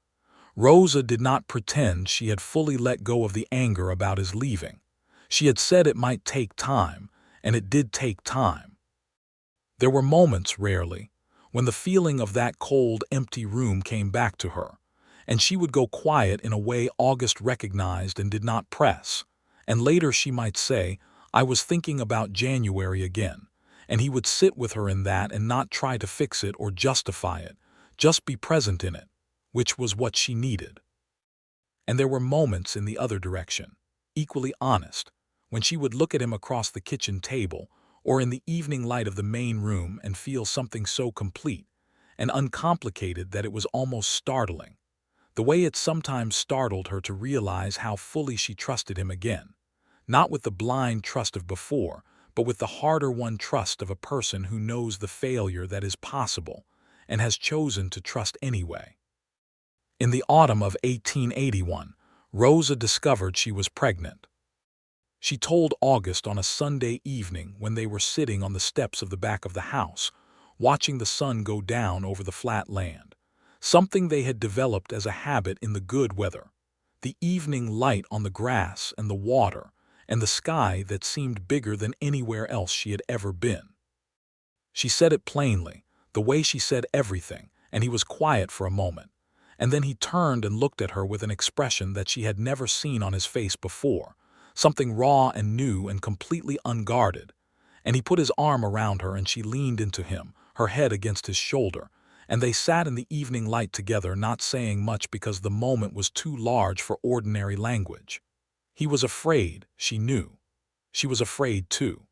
Rosa did not pretend she had fully let go of the anger about his leaving. She had said it might take time, and it did take time. There were moments, rarely, when the feeling of that cold, empty room came back to her, and she would go quiet in a way August recognized and did not press, and later she might say, "I was thinking about January again," and he would sit with her in that and not try to fix it or justify it, just be present in it, which was what she needed. And there were moments in the other direction, equally honest, when she would look at him across the kitchen table or in the evening light of the main room and feel something so complete and uncomplicated that it was almost startling, the way it sometimes startled her to realize how fully she trusted him again, not with the blind trust of before, but with the harder-won trust of a person who knows the failure that is possible and has chosen to trust anyway. In the autumn of 1881, Rosa discovered she was pregnant. She told August on a Sunday evening when they were sitting on the steps of the back of the house, watching the sun go down over the flat land, something they had developed as a habit in the good weather, the evening light on the grass and the water, and the sky that seemed bigger than anywhere else she had ever been. She said it plainly, the way she said everything, and he was quiet for a moment, and then he turned and looked at her with an expression that she had never seen on his face before, something raw and new and completely unguarded, and he put his arm around her and she leaned into him, her head against his shoulder, and they sat in the evening light together, not saying much because the moment was too large for ordinary language. He was afraid, she knew. She was afraid too.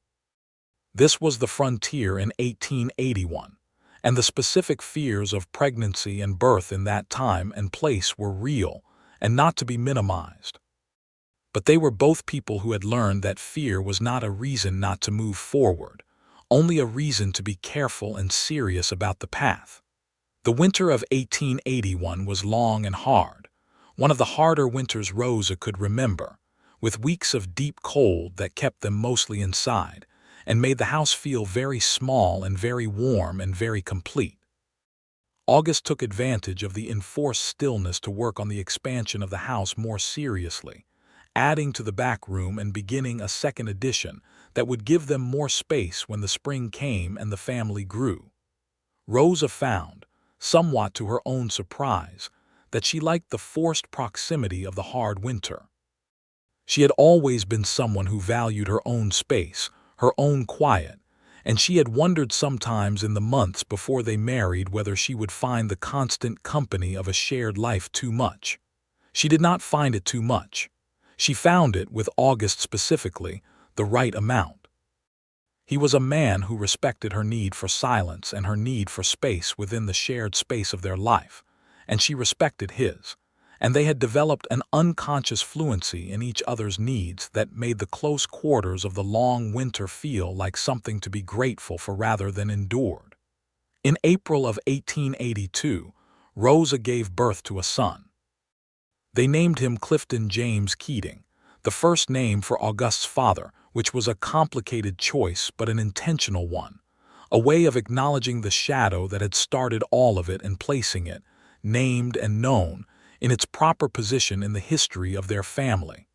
This was the frontier in 1881, and the specific fears of pregnancy and birth in that time and place were real and not to be minimized. But they were both people who had learned that fear was not a reason not to move forward, only a reason to be careful and serious about the path. The winter of 1881 was long and hard, one of the harder winters Rosa could remember, with weeks of deep cold that kept them mostly inside and made the house feel very small and very warm and very complete. August took advantage of the enforced stillness to work on the expansion of the house more seriously, adding to the back room and beginning a second addition that would give them more space when the spring came and the family grew. Rosa found, somewhat to her own surprise, that she liked the forced proximity of the hard winter. She had always been someone who valued her own space, her own quiet, and she had wondered sometimes in the months before they married whether she would find the constant company of a shared life too much. She did not find it too much. She found it, with August specifically, the right amount. He was a man who respected her need for silence and her need for space within the shared space of their life, and she respected his, and they had developed an unconscious fluency in each other's needs that made the close quarters of the long winter feel like something to be grateful for rather than endured. In April of 1882, Rosa gave birth to a son. They named him Clifton James Keating, the first name for August's father, which was a complicated choice but an intentional one, a way of acknowledging the shadow that had started all of it and placing it, named and known, in its proper position in the history of their family.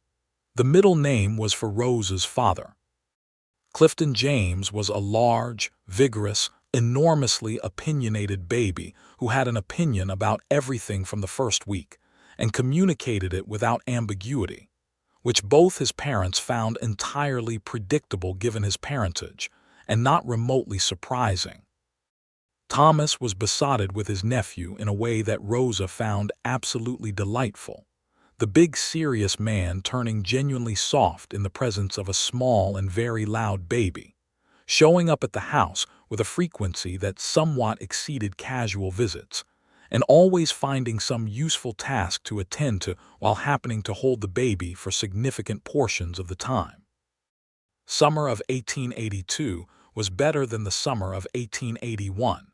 The middle name was for Rosa's father. Clifton James was a large, vigorous, enormously opinionated baby who had an opinion about everything from the first week, and communicated it without ambiguity, which both his parents found entirely predictable given his parentage, and not remotely surprising. Thomas was besotted with his nephew in a way that Rosa found absolutely delightful, the big serious man turning genuinely soft in the presence of a small and very loud baby, showing up at the house with a frequency that somewhat exceeded casual visits, and always finding some useful task to attend to while happening to hold the baby for significant portions of the time. Summer of 1882 was better than the summer of 1881,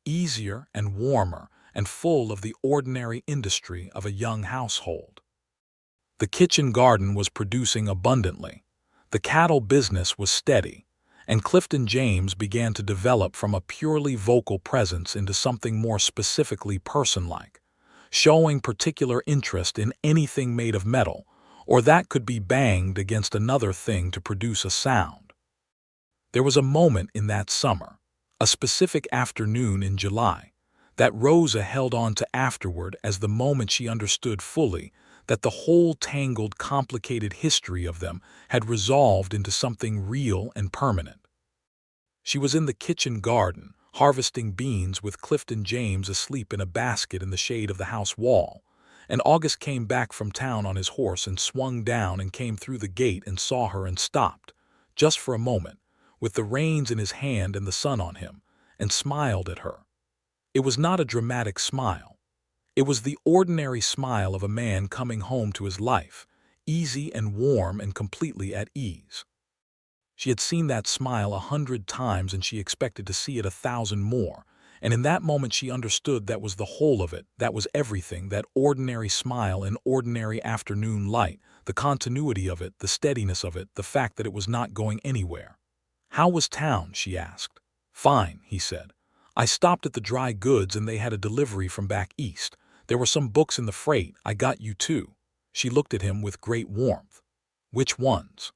easier and warmer and full of the ordinary industry of a young household. The kitchen garden was producing abundantly, the cattle business was steady, and Clifton James began to develop from a purely vocal presence into something more specifically person-like, showing particular interest in anything made of metal, or that could be banged against another thing to produce a sound. There was a moment in that summer, a specific afternoon in July, that Rosa held on to afterward as the moment she understood fully that the whole tangled, complicated history of them had resolved into something real and permanent. She was in the kitchen garden, harvesting beans with Clifton James asleep in a basket in the shade of the house wall, and August came back from town on his horse and swung down and came through the gate and saw her and stopped, just for a moment, with the reins in his hand and the sun on him, and smiled at her. It was not a dramatic smile. It was the ordinary smile of a man coming home to his life, easy and warm and completely at ease. She had seen that smile 100 times and she expected to see it 1,000 more, and in that moment she understood that was the whole of it, that was everything, that ordinary smile in ordinary afternoon light, the continuity of it, the steadiness of it, the fact that it was not going anywhere. "How was town?" she asked. "Fine," he said. "I stopped at the dry goods and they had a delivery from back east. There were some books in the freight. I got you too." She looked at him with great warmth. "Which ones?"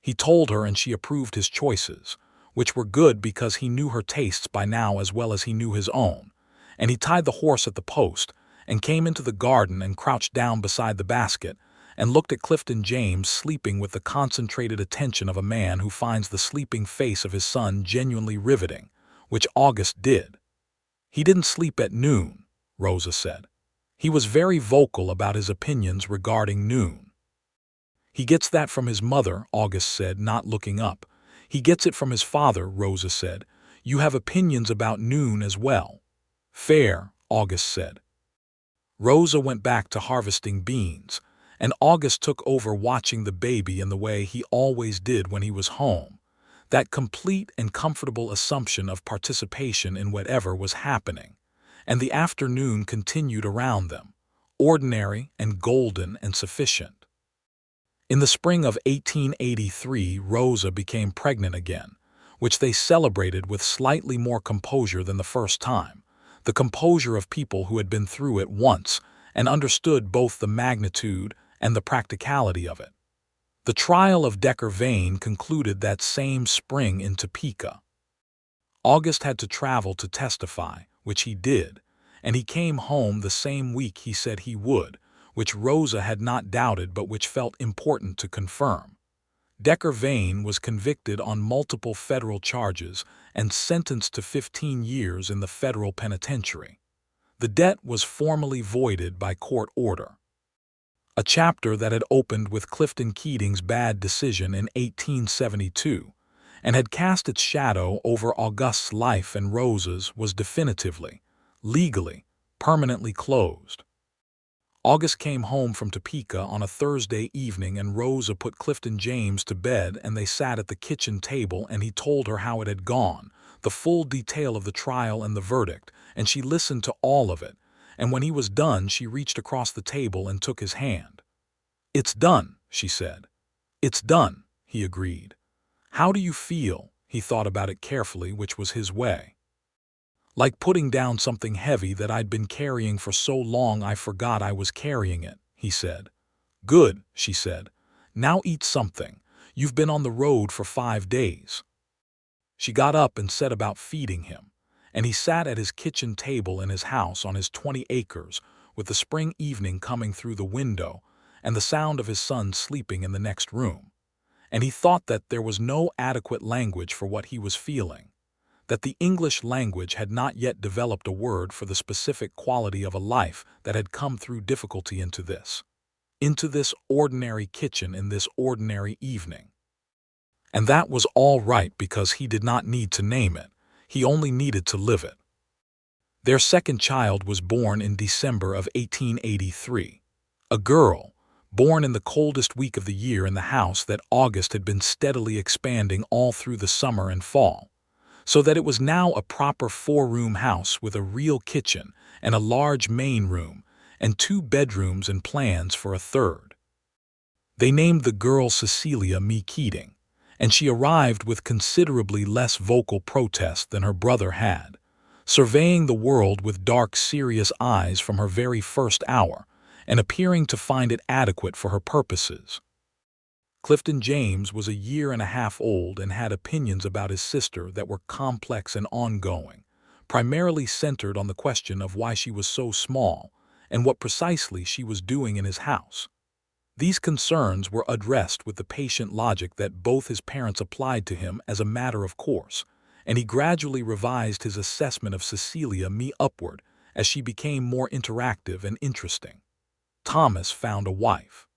He told her and she approved his choices, which were good because he knew her tastes by now as well as he knew his own, and he tied the horse at the post and came into the garden and crouched down beside the basket and looked at Clifton James sleeping with the concentrated attention of a man who finds the sleeping face of his son genuinely riveting, which August did. "He didn't sleep at noon," Rosa said. "He was very vocal about his opinions regarding noon." "He gets that from his mother," August said, not looking up. He gets it from his father, Rosa said. You have opinions about Noon as well. Fair, August said. Rosa went back to harvesting beans, and August took over watching the baby in the way he always did when he was home, that complete and comfortable assumption of participation in whatever was happening. And the afternoon continued around them, ordinary and golden and sufficient. In the spring of 1883, Rosa became pregnant again, which they celebrated with slightly more composure than the first time, the composure of people who had been through it once and understood both the magnitude and the practicality of it. The trial of Decker Vane concluded that same spring in Topeka. August had to travel to testify, which he did, and he came home the same week he said he would, which Rosa had not doubted but which felt important to confirm. Decker Vane was convicted on multiple federal charges and sentenced to 15 years in the federal penitentiary. The debt was formally voided by court order. A chapter that had opened with Clifton Keating's bad decision in 1872 and had cast its shadow over August's life and Rosa's was definitively, legally, permanently closed. August came home from Topeka on a Thursday evening and Rosa put Clifton James to bed and they sat at the kitchen table and he told her how it had gone, the full detail of the trial and the verdict, and she listened to all of it, and when he was done she reached across the table and took his hand. "It's done," she said. "It's done," he agreed. "How do you feel?" He thought about it carefully, which was his way. "Like putting down something heavy that I'd been carrying for so long I forgot I was carrying it," he said. "Good," she said. "Now eat something. You've been on the road for 5 days." She got up and set about feeding him, and he sat at his kitchen table in his house on his 20 acres, with the spring evening coming through the window and the sound of his son sleeping in the next room. And he thought that there was no adequate language for what he was feeling, that the English language had not yet developed a word for the specific quality of a life that had come through difficulty into this ordinary kitchen in this ordinary evening. And that was all right because he did not need to name it, he only needed to live it. Their second child was born in December of 1883, a girl, born in the coldest week of the year in the house that August had been steadily expanding all through the summer and fall, so that it was now a proper 4-room house with a real kitchen and a large main room and 2 bedrooms and plans for a third. They named the girl Cecilia Me Keating, and she arrived with considerably less vocal protest than her brother had, surveying the world with dark, serious eyes from her very first hour, and appearing to find it adequate for her purposes. Clifton James was a year and a half old and had opinions about his sister that were complex and ongoing, primarily centered on the question of why she was so small and what precisely she was doing in his house. These concerns were addressed with the patient logic that both his parents applied to him as a matter of course, and he gradually revised his assessment of Cecilia Me upward as she became more interactive and interesting. Thomas found a wife.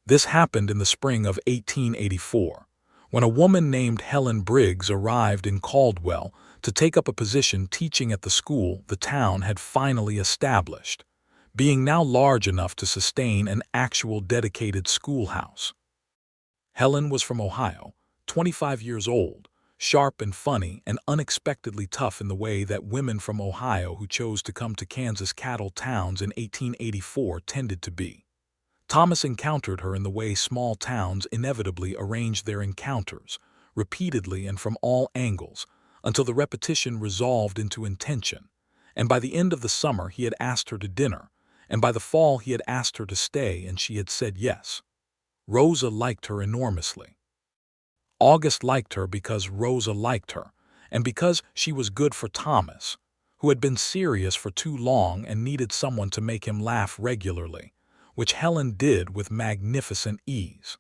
This happened in the spring of 1884, when a woman named Helen Briggs arrived in Caldwell to take up a position teaching at the school the town had finally established, being now large enough to sustain an actual dedicated schoolhouse. Helen was from Ohio, 25 years old, sharp and funny and unexpectedly tough in the way that women from Ohio who chose to come to Kansas cattle towns in 1884 tended to be. Thomas encountered her in the way small towns inevitably arrange their encounters, repeatedly and from all angles, until the repetition resolved into intention, and by the end of the summer he had asked her to dinner, and by the fall he had asked her to stay and she had said yes. Rosa liked her enormously. August liked her because Rosa liked her, and because she was good for Thomas, who had been serious for too long and needed someone to make him laugh regularly, which Helen did with magnificent ease.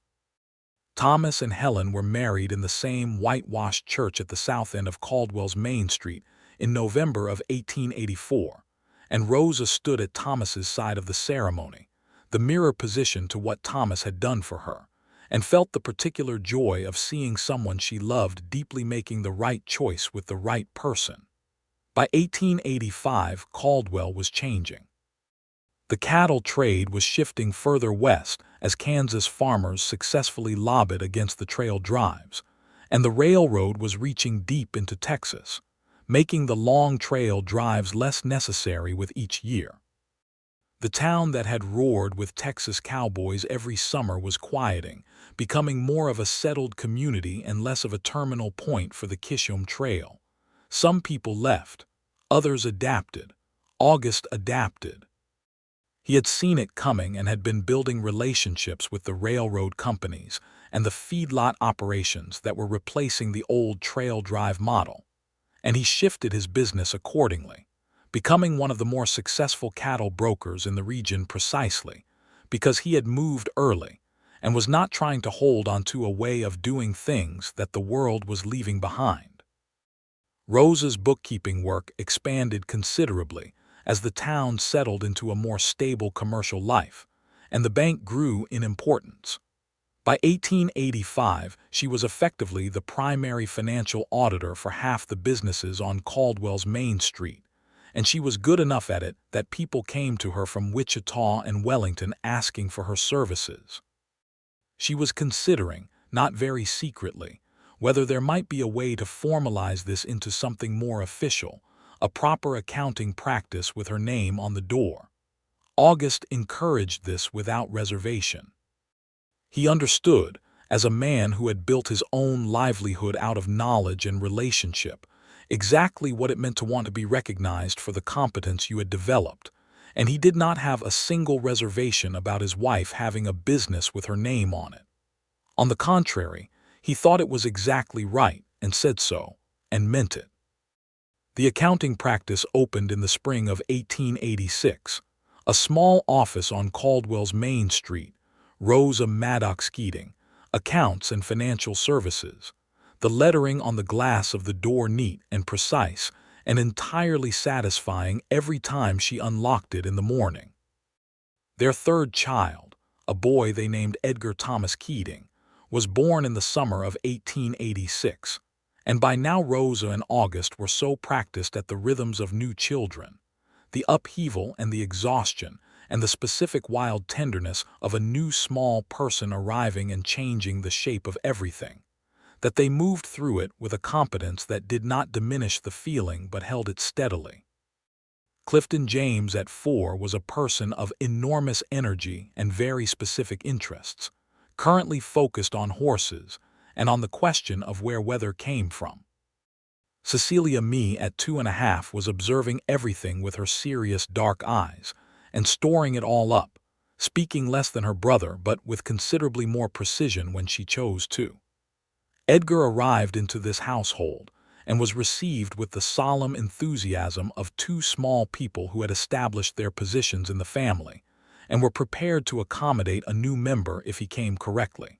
Thomas and Helen were married in the same whitewashed church at the south end of Caldwell's Main Street in November of 1884, and Rosa stood at Thomas's side of the ceremony, the mirror position to what Thomas had done for her, and felt the particular joy of seeing someone she loved deeply making the right choice with the right person. By 1885, Caldwell was changing. The cattle trade was shifting further west as Kansas farmers successfully lobbied against the trail drives, and the railroad was reaching deep into Texas, making the long trail drives less necessary with each year. The town that had roared with Texas cowboys every summer was quieting, becoming more of a settled community and less of a terminal point for the Kishom Trail. Some people left, others adapted. August adapted. He had seen it coming and had been building relationships with the railroad companies and the feedlot operations that were replacing the old trail drive model, and he shifted his business accordingly, becoming one of the more successful cattle brokers in the region precisely because he had moved early and was not trying to hold onto a way of doing things that the world was leaving behind. Rosa's bookkeeping work expanded considerably as the town settled into a more stable commercial life, and the bank grew in importance. By 1885, she was effectively the primary financial auditor for half the businesses on Caldwell's Main Street, and she was good enough at it that people came to her from Wichita and Wellington asking for her services. She was considering, not very secretly, whether there might be a way to formalize this into something more official, a proper accounting practice with her name on the door. August encouraged this without reservation. He understood, as a man who had built his own livelihood out of knowledge and relationship, exactly what it meant to want to be recognized for the competence you had developed, and he did not have a single reservation about his wife having a business with her name on it. On the contrary, he thought it was exactly right and said so, and meant it. The accounting practice opened in the spring of 1886, a small office on Caldwell's Main Street, Rosa Maddox Keating, Accounts and Financial Services, the lettering on the glass of the door neat and precise and entirely satisfying every time she unlocked it in the morning. Their third child, a boy they named Edgar Thomas Keating, was born in the summer of 1886, and by now Rosa and August were so practiced at the rhythms of new children, the upheaval and the exhaustion, and the specific wild tenderness of a new small person arriving and changing the shape of everything, that they moved through it with a competence that did not diminish the feeling but held it steadily. Clifton James at 4 was a person of enormous energy and very specific interests, currently focused on horses and on the question of where weather came from. Cecilia Mee at 2.5 was observing everything with her serious dark eyes and storing it all up, speaking less than her brother but with considerably more precision when she chose to. Edgar arrived into this household and was received with the solemn enthusiasm of two small people who had established their positions in the family and were prepared to accommodate a new member if he came correctly.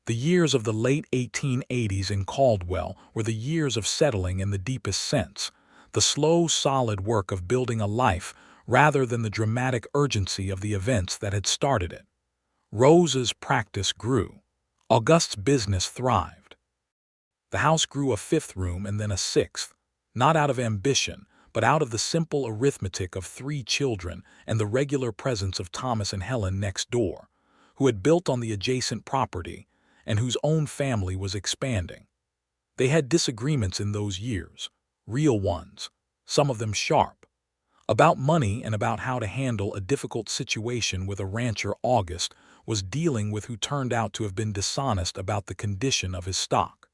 The years of the late 1880s in Caldwell were the years of settling in the deepest sense, the slow, solid work of building a life rather than the dramatic urgency of the events that had started it. Rosa's practice grew. August's business thrived. The house grew a 5th room and then a 6th, not out of ambition, but out of the simple arithmetic of 3 children and the regular presence of Thomas and Helen next door, who had built on the adjacent property and whose own family was expanding. They had disagreements in those years, real ones, some of them sharp, about money and about how to handle a difficult situation with a rancher August was dealing with who turned out to have been dishonest about the condition of his stock.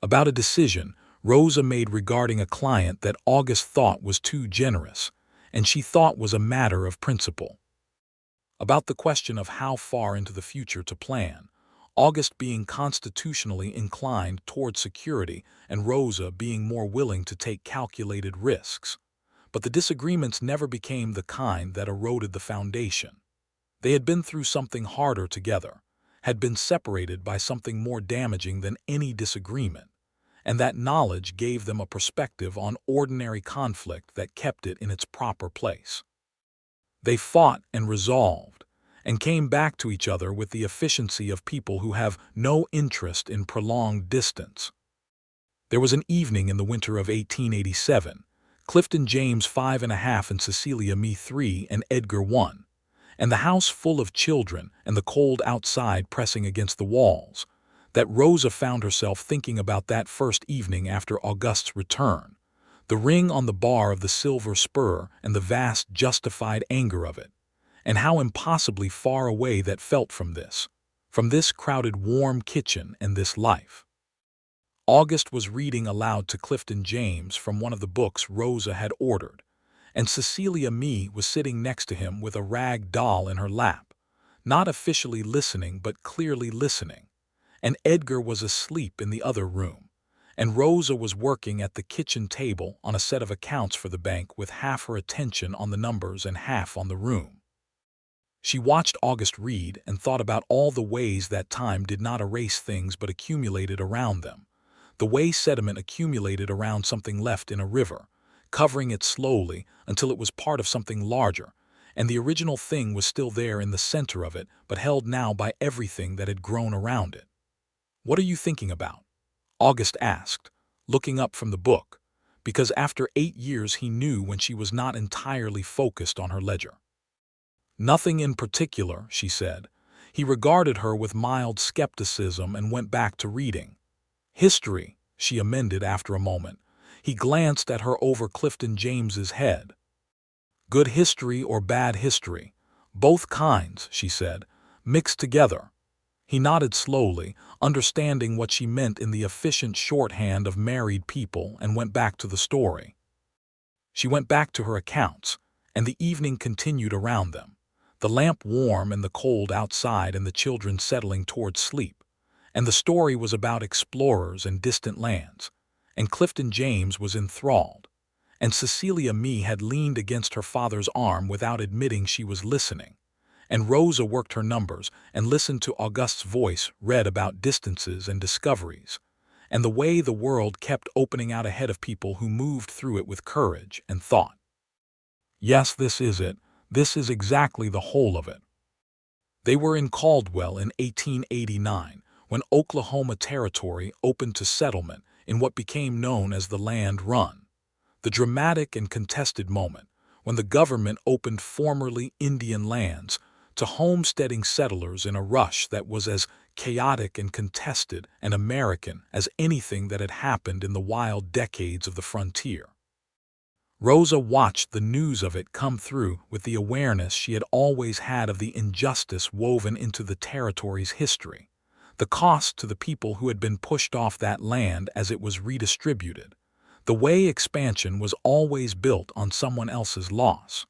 About a decision Rosa made regarding a client that August thought was too generous, and she thought was a matter of principle. About the question of how far into the future to plan, August being constitutionally inclined toward security and Rosa being more willing to take calculated risks. But the disagreements never became the kind that eroded the foundation. They had been through something harder together, had been separated by something more damaging than any disagreement, and that knowledge gave them a perspective on ordinary conflict that kept it in its proper place. They fought and resolved, and came back to each other with the efficiency of people who have no interest in prolonged distance. There was an evening in the winter of 1887, Clifton James 5.5 and Cecilia Me 3 and Edgar 1, and the house full of children and the cold outside pressing against the walls, that Rosa found herself thinking about that first evening after August's return, the ring on the bar of the silver spur and the vast justified anger of it, and how impossibly far away that felt from this crowded warm kitchen and this life. August was reading aloud to Clifton James from one of the books Rosa had ordered, and Cecilia Me was sitting next to him with a rag doll in her lap, not officially listening but clearly listening, and Edgar was asleep in the other room, and Rosa was working at the kitchen table on a set of accounts for the bank with half her attention on the numbers and half on the room. She watched August read and thought about all the ways that time did not erase things but accumulated around them, the way sediment accumulated around something left in a river, covering it slowly until it was part of something larger, and the original thing was still there in the center of it but held now by everything that had grown around it. "What are you thinking about?" August asked, looking up from the book, because after 8 years he knew when she was not entirely focused on her ledger. "Nothing in particular," she said. He regarded her with mild skepticism and went back to reading. "History," she amended after a moment. He glanced at her over Clifton James's head. "Good history or bad history? Both kinds," she said, "mixed together." He nodded slowly, understanding what she meant in the efficient shorthand of married people, and went back to the story. She went back to her accounts, and the evening continued around them, the lamp warm and the cold outside and the children settling toward sleep. And the story was about explorers and distant lands, and Clifton James was enthralled, and Cecilia Me had leaned against her father's arm without admitting she was listening, and Rosa worked her numbers and listened to August's voice read about distances and discoveries, and the way the world kept opening out ahead of people who moved through it with courage and thought. Yes, this is it. This is exactly the whole of it. They were in Caldwell in 1889, when Oklahoma Territory opened to settlement in what became known as the Land Run, the dramatic and contested moment when the government opened formerly Indian lands to homesteading settlers in a rush that was as chaotic and contested and American as anything that had happened in the wild decades of the frontier. Rosa watched the news of it come through with the awareness she had always had of the injustice woven into the territory's history, the cost to the people who had been pushed off that land as it was redistributed, the way expansion was always built on someone else's loss.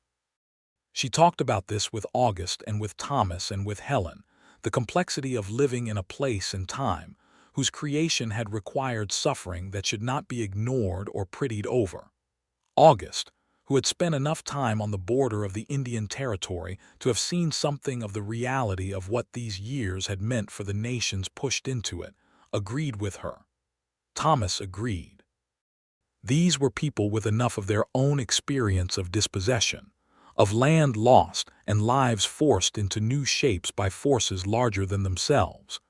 She talked about this with August and with Thomas and with Helen, the complexity of living in a place and time whose creation had required suffering that should not be ignored or prettied over. August, who had spent enough time on the border of the Indian Territory to have seen something of the reality of what these years had meant for the nations pushed into it, agreed with her. Thomas agreed. These were people with enough of their own experience of dispossession, of land lost and lives forced into new shapes by forces larger than themselves,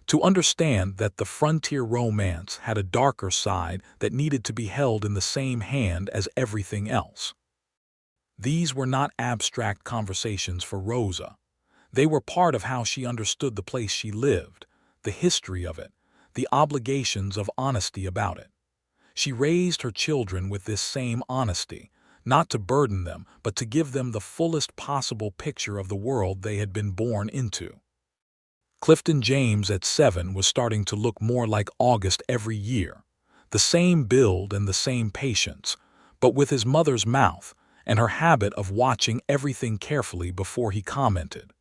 to understand that the frontier romance had a darker side that needed to be held in the same hand as everything else. These were not abstract conversations for Rosa. They were part of how she understood the place she lived, the history of it, the obligations of honesty about it. She raised her children with this same honesty, not to burden them, but to give them the fullest possible picture of the world they had been born into. Clifton James at 7 was starting to look more like August every year, the same build and the same patience, but with his mother's mouth and her habit of watching everything carefully before he commented.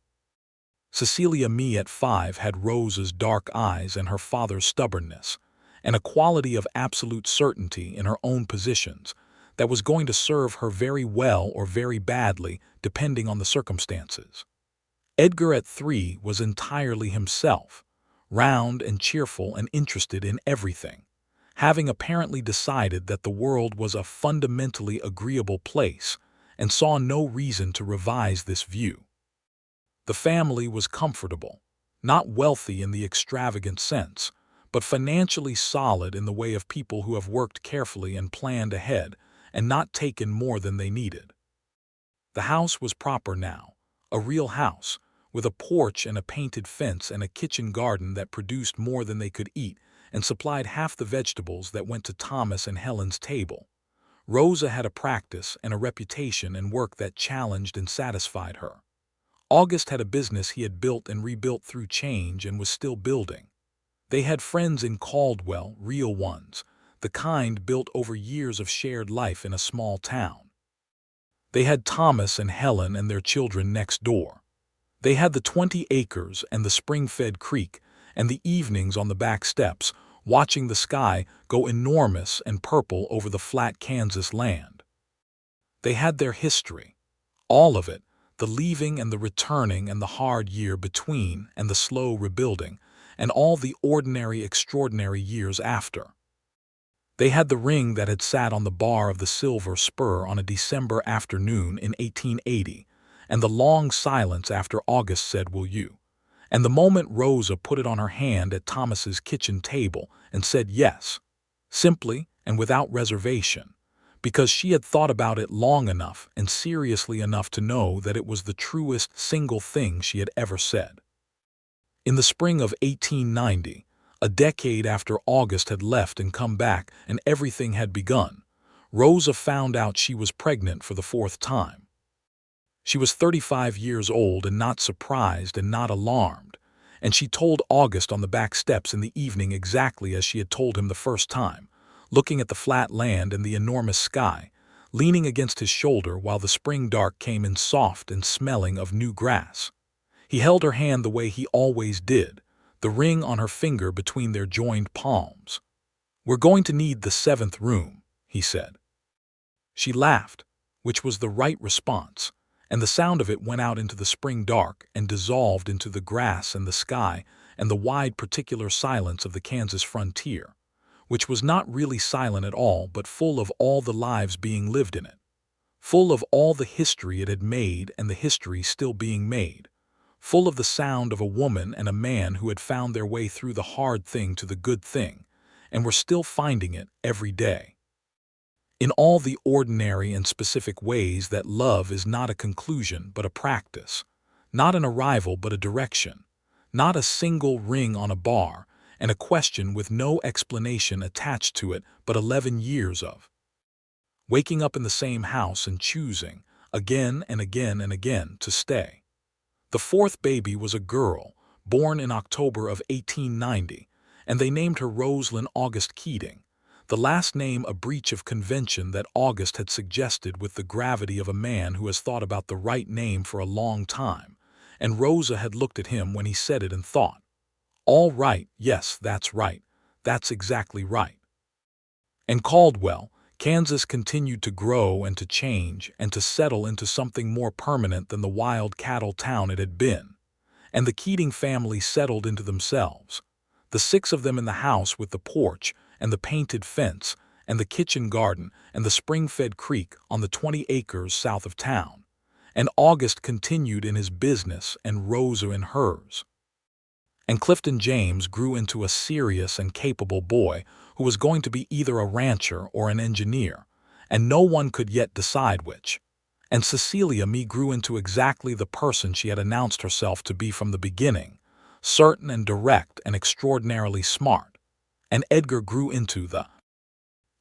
Cecilia Me at 5 had Rosa's dark eyes and her father's stubbornness, and a quality of absolute certainty in her own positions that was going to serve her very well or very badly depending on the circumstances. Edgar at 3 was entirely himself, round and cheerful and interested in everything, having apparently decided that the world was a fundamentally agreeable place and saw no reason to revise this view. The family was comfortable, not wealthy in the extravagant sense, but financially solid in the way of people who have worked carefully and planned ahead and not taken more than they needed. The house was proper now, a real house, with a porch and a painted fence and a kitchen garden that produced more than they could eat and supplied half the vegetables that went to Thomas and Helen's table. Rosa had a practice and a reputation and work that challenged and satisfied her. August had a business he had built and rebuilt through change and was still building. They had friends in Caldwell, real ones, the kind built over years of shared life in a small town. They had Thomas and Helen and their children next door. They had the 20 acres and the spring-fed creek and the evenings on the back steps, watching the sky go enormous and purple over the flat Kansas land. They had their history, all of it, the leaving and the returning and the hard year between and the slow rebuilding, and all the ordinary extraordinary years after. They had the ring that had sat on the bar of the Silver Spur on a December afternoon in 1880, and the long silence after August said, "Will you?" And the moment Rosa put it on her hand at Thomas's kitchen table and said yes, simply and without reservation, because she had thought about it long enough and seriously enough to know that it was the truest single thing she had ever said. In the spring of 1890, a decade after August had left and come back and everything had begun, Rosa found out she was pregnant for the 4th time. She was 35 years old and not surprised and not alarmed, and she told August on the back steps in the evening exactly as she had told him the first time, looking at the flat land and the enormous sky, leaning against his shoulder while the spring dark came in soft and smelling of new grass. He held her hand the way he always did, the ring on her finger between their joined palms. "We're going to need the 7th room," he said. She laughed, which was the right response, and the sound of it went out into the spring dark and dissolved into the grass and the sky and the wide particular silence of the Kansas frontier, which was not really silent at all but full of all the lives being lived in it, full of all the history it had made and the history still being made, full of the sound of a woman and a man who had found their way through the hard thing to the good thing, and were still finding it every day. In all the ordinary and specific ways that love is not a conclusion but a practice, not an arrival but a direction, not a single ring on a bar, and a question with no explanation attached to it but 11 years of waking up in the same house and choosing, again and again and again, to stay. The 4th baby was a girl, born in October of 1890, and they named her Rosalind August Keating, the last name a breach of convention that August had suggested with the gravity of a man who has thought about the right name for a long time, and Rosa had looked at him when he said it and thought, "All right, yes, that's right, that's exactly right." And Caldwell, Kansas continued to grow and to change and to settle into something more permanent than the wild cattle town it had been. And the Keating family settled into themselves, the 6 of them in the house with the porch and the painted fence and the kitchen garden and the spring-fed creek on the 20 acres south of town. And August continued in his business and Rosa in hers. And Clifton James grew into a serious and capable boy who was going to be either a rancher or an engineer, and no one could yet decide which. And Cecilia Me grew into exactly the person she had announced herself to be from the beginning, certain and direct and extraordinarily smart. And Edgar grew into the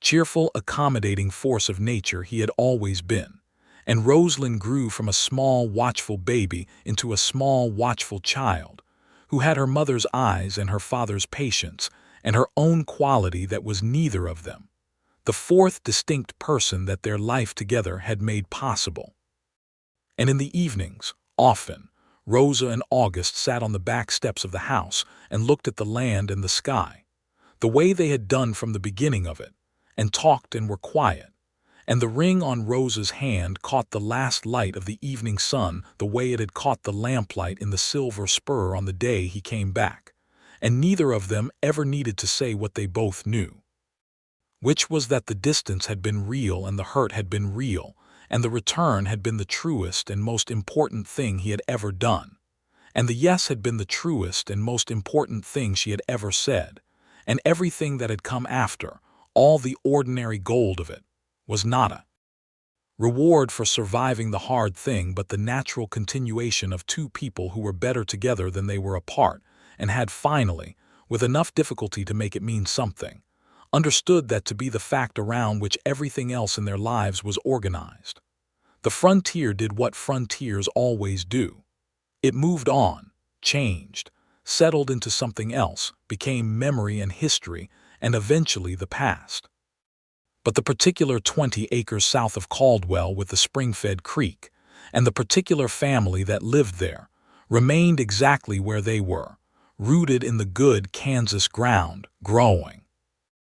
cheerful, accommodating force of nature he had always been, and Rosalind grew from a small, watchful baby into a small, watchful child, who had her mother's eyes and her father's patience, and her own quality that was neither of them, the 4th distinct person that their life together had made possible. And in the evenings, often, Rosa and August sat on the back steps of the house and looked at the land and the sky, the way they had done from the beginning of it, and talked and were quiet, and the ring on Rosa's hand caught the last light of the evening sun the way it had caught the lamplight in the Silver Spur on the day he came back, and neither of them ever needed to say what they both knew, which was that the distance had been real and the hurt had been real, and the return had been the truest and most important thing he had ever done, And the yes had been the truest and most important thing she had ever said, and everything that had come after, all the ordinary gold of it, was nada. Reward for surviving the hard thing, but the natural continuation of two people who were better together than they were apart, and had finally, with enough difficulty to make it mean something, understood that to be the fact around which everything else in their lives was organized. The frontier did what frontiers always do. It moved on, changed, settled into something else, became memory and history, and eventually the past. But the particular 20 acres south of Caldwell with the spring-fed creek, and the particular family that lived there, remained exactly where they were, rooted in the good Kansas ground, growing,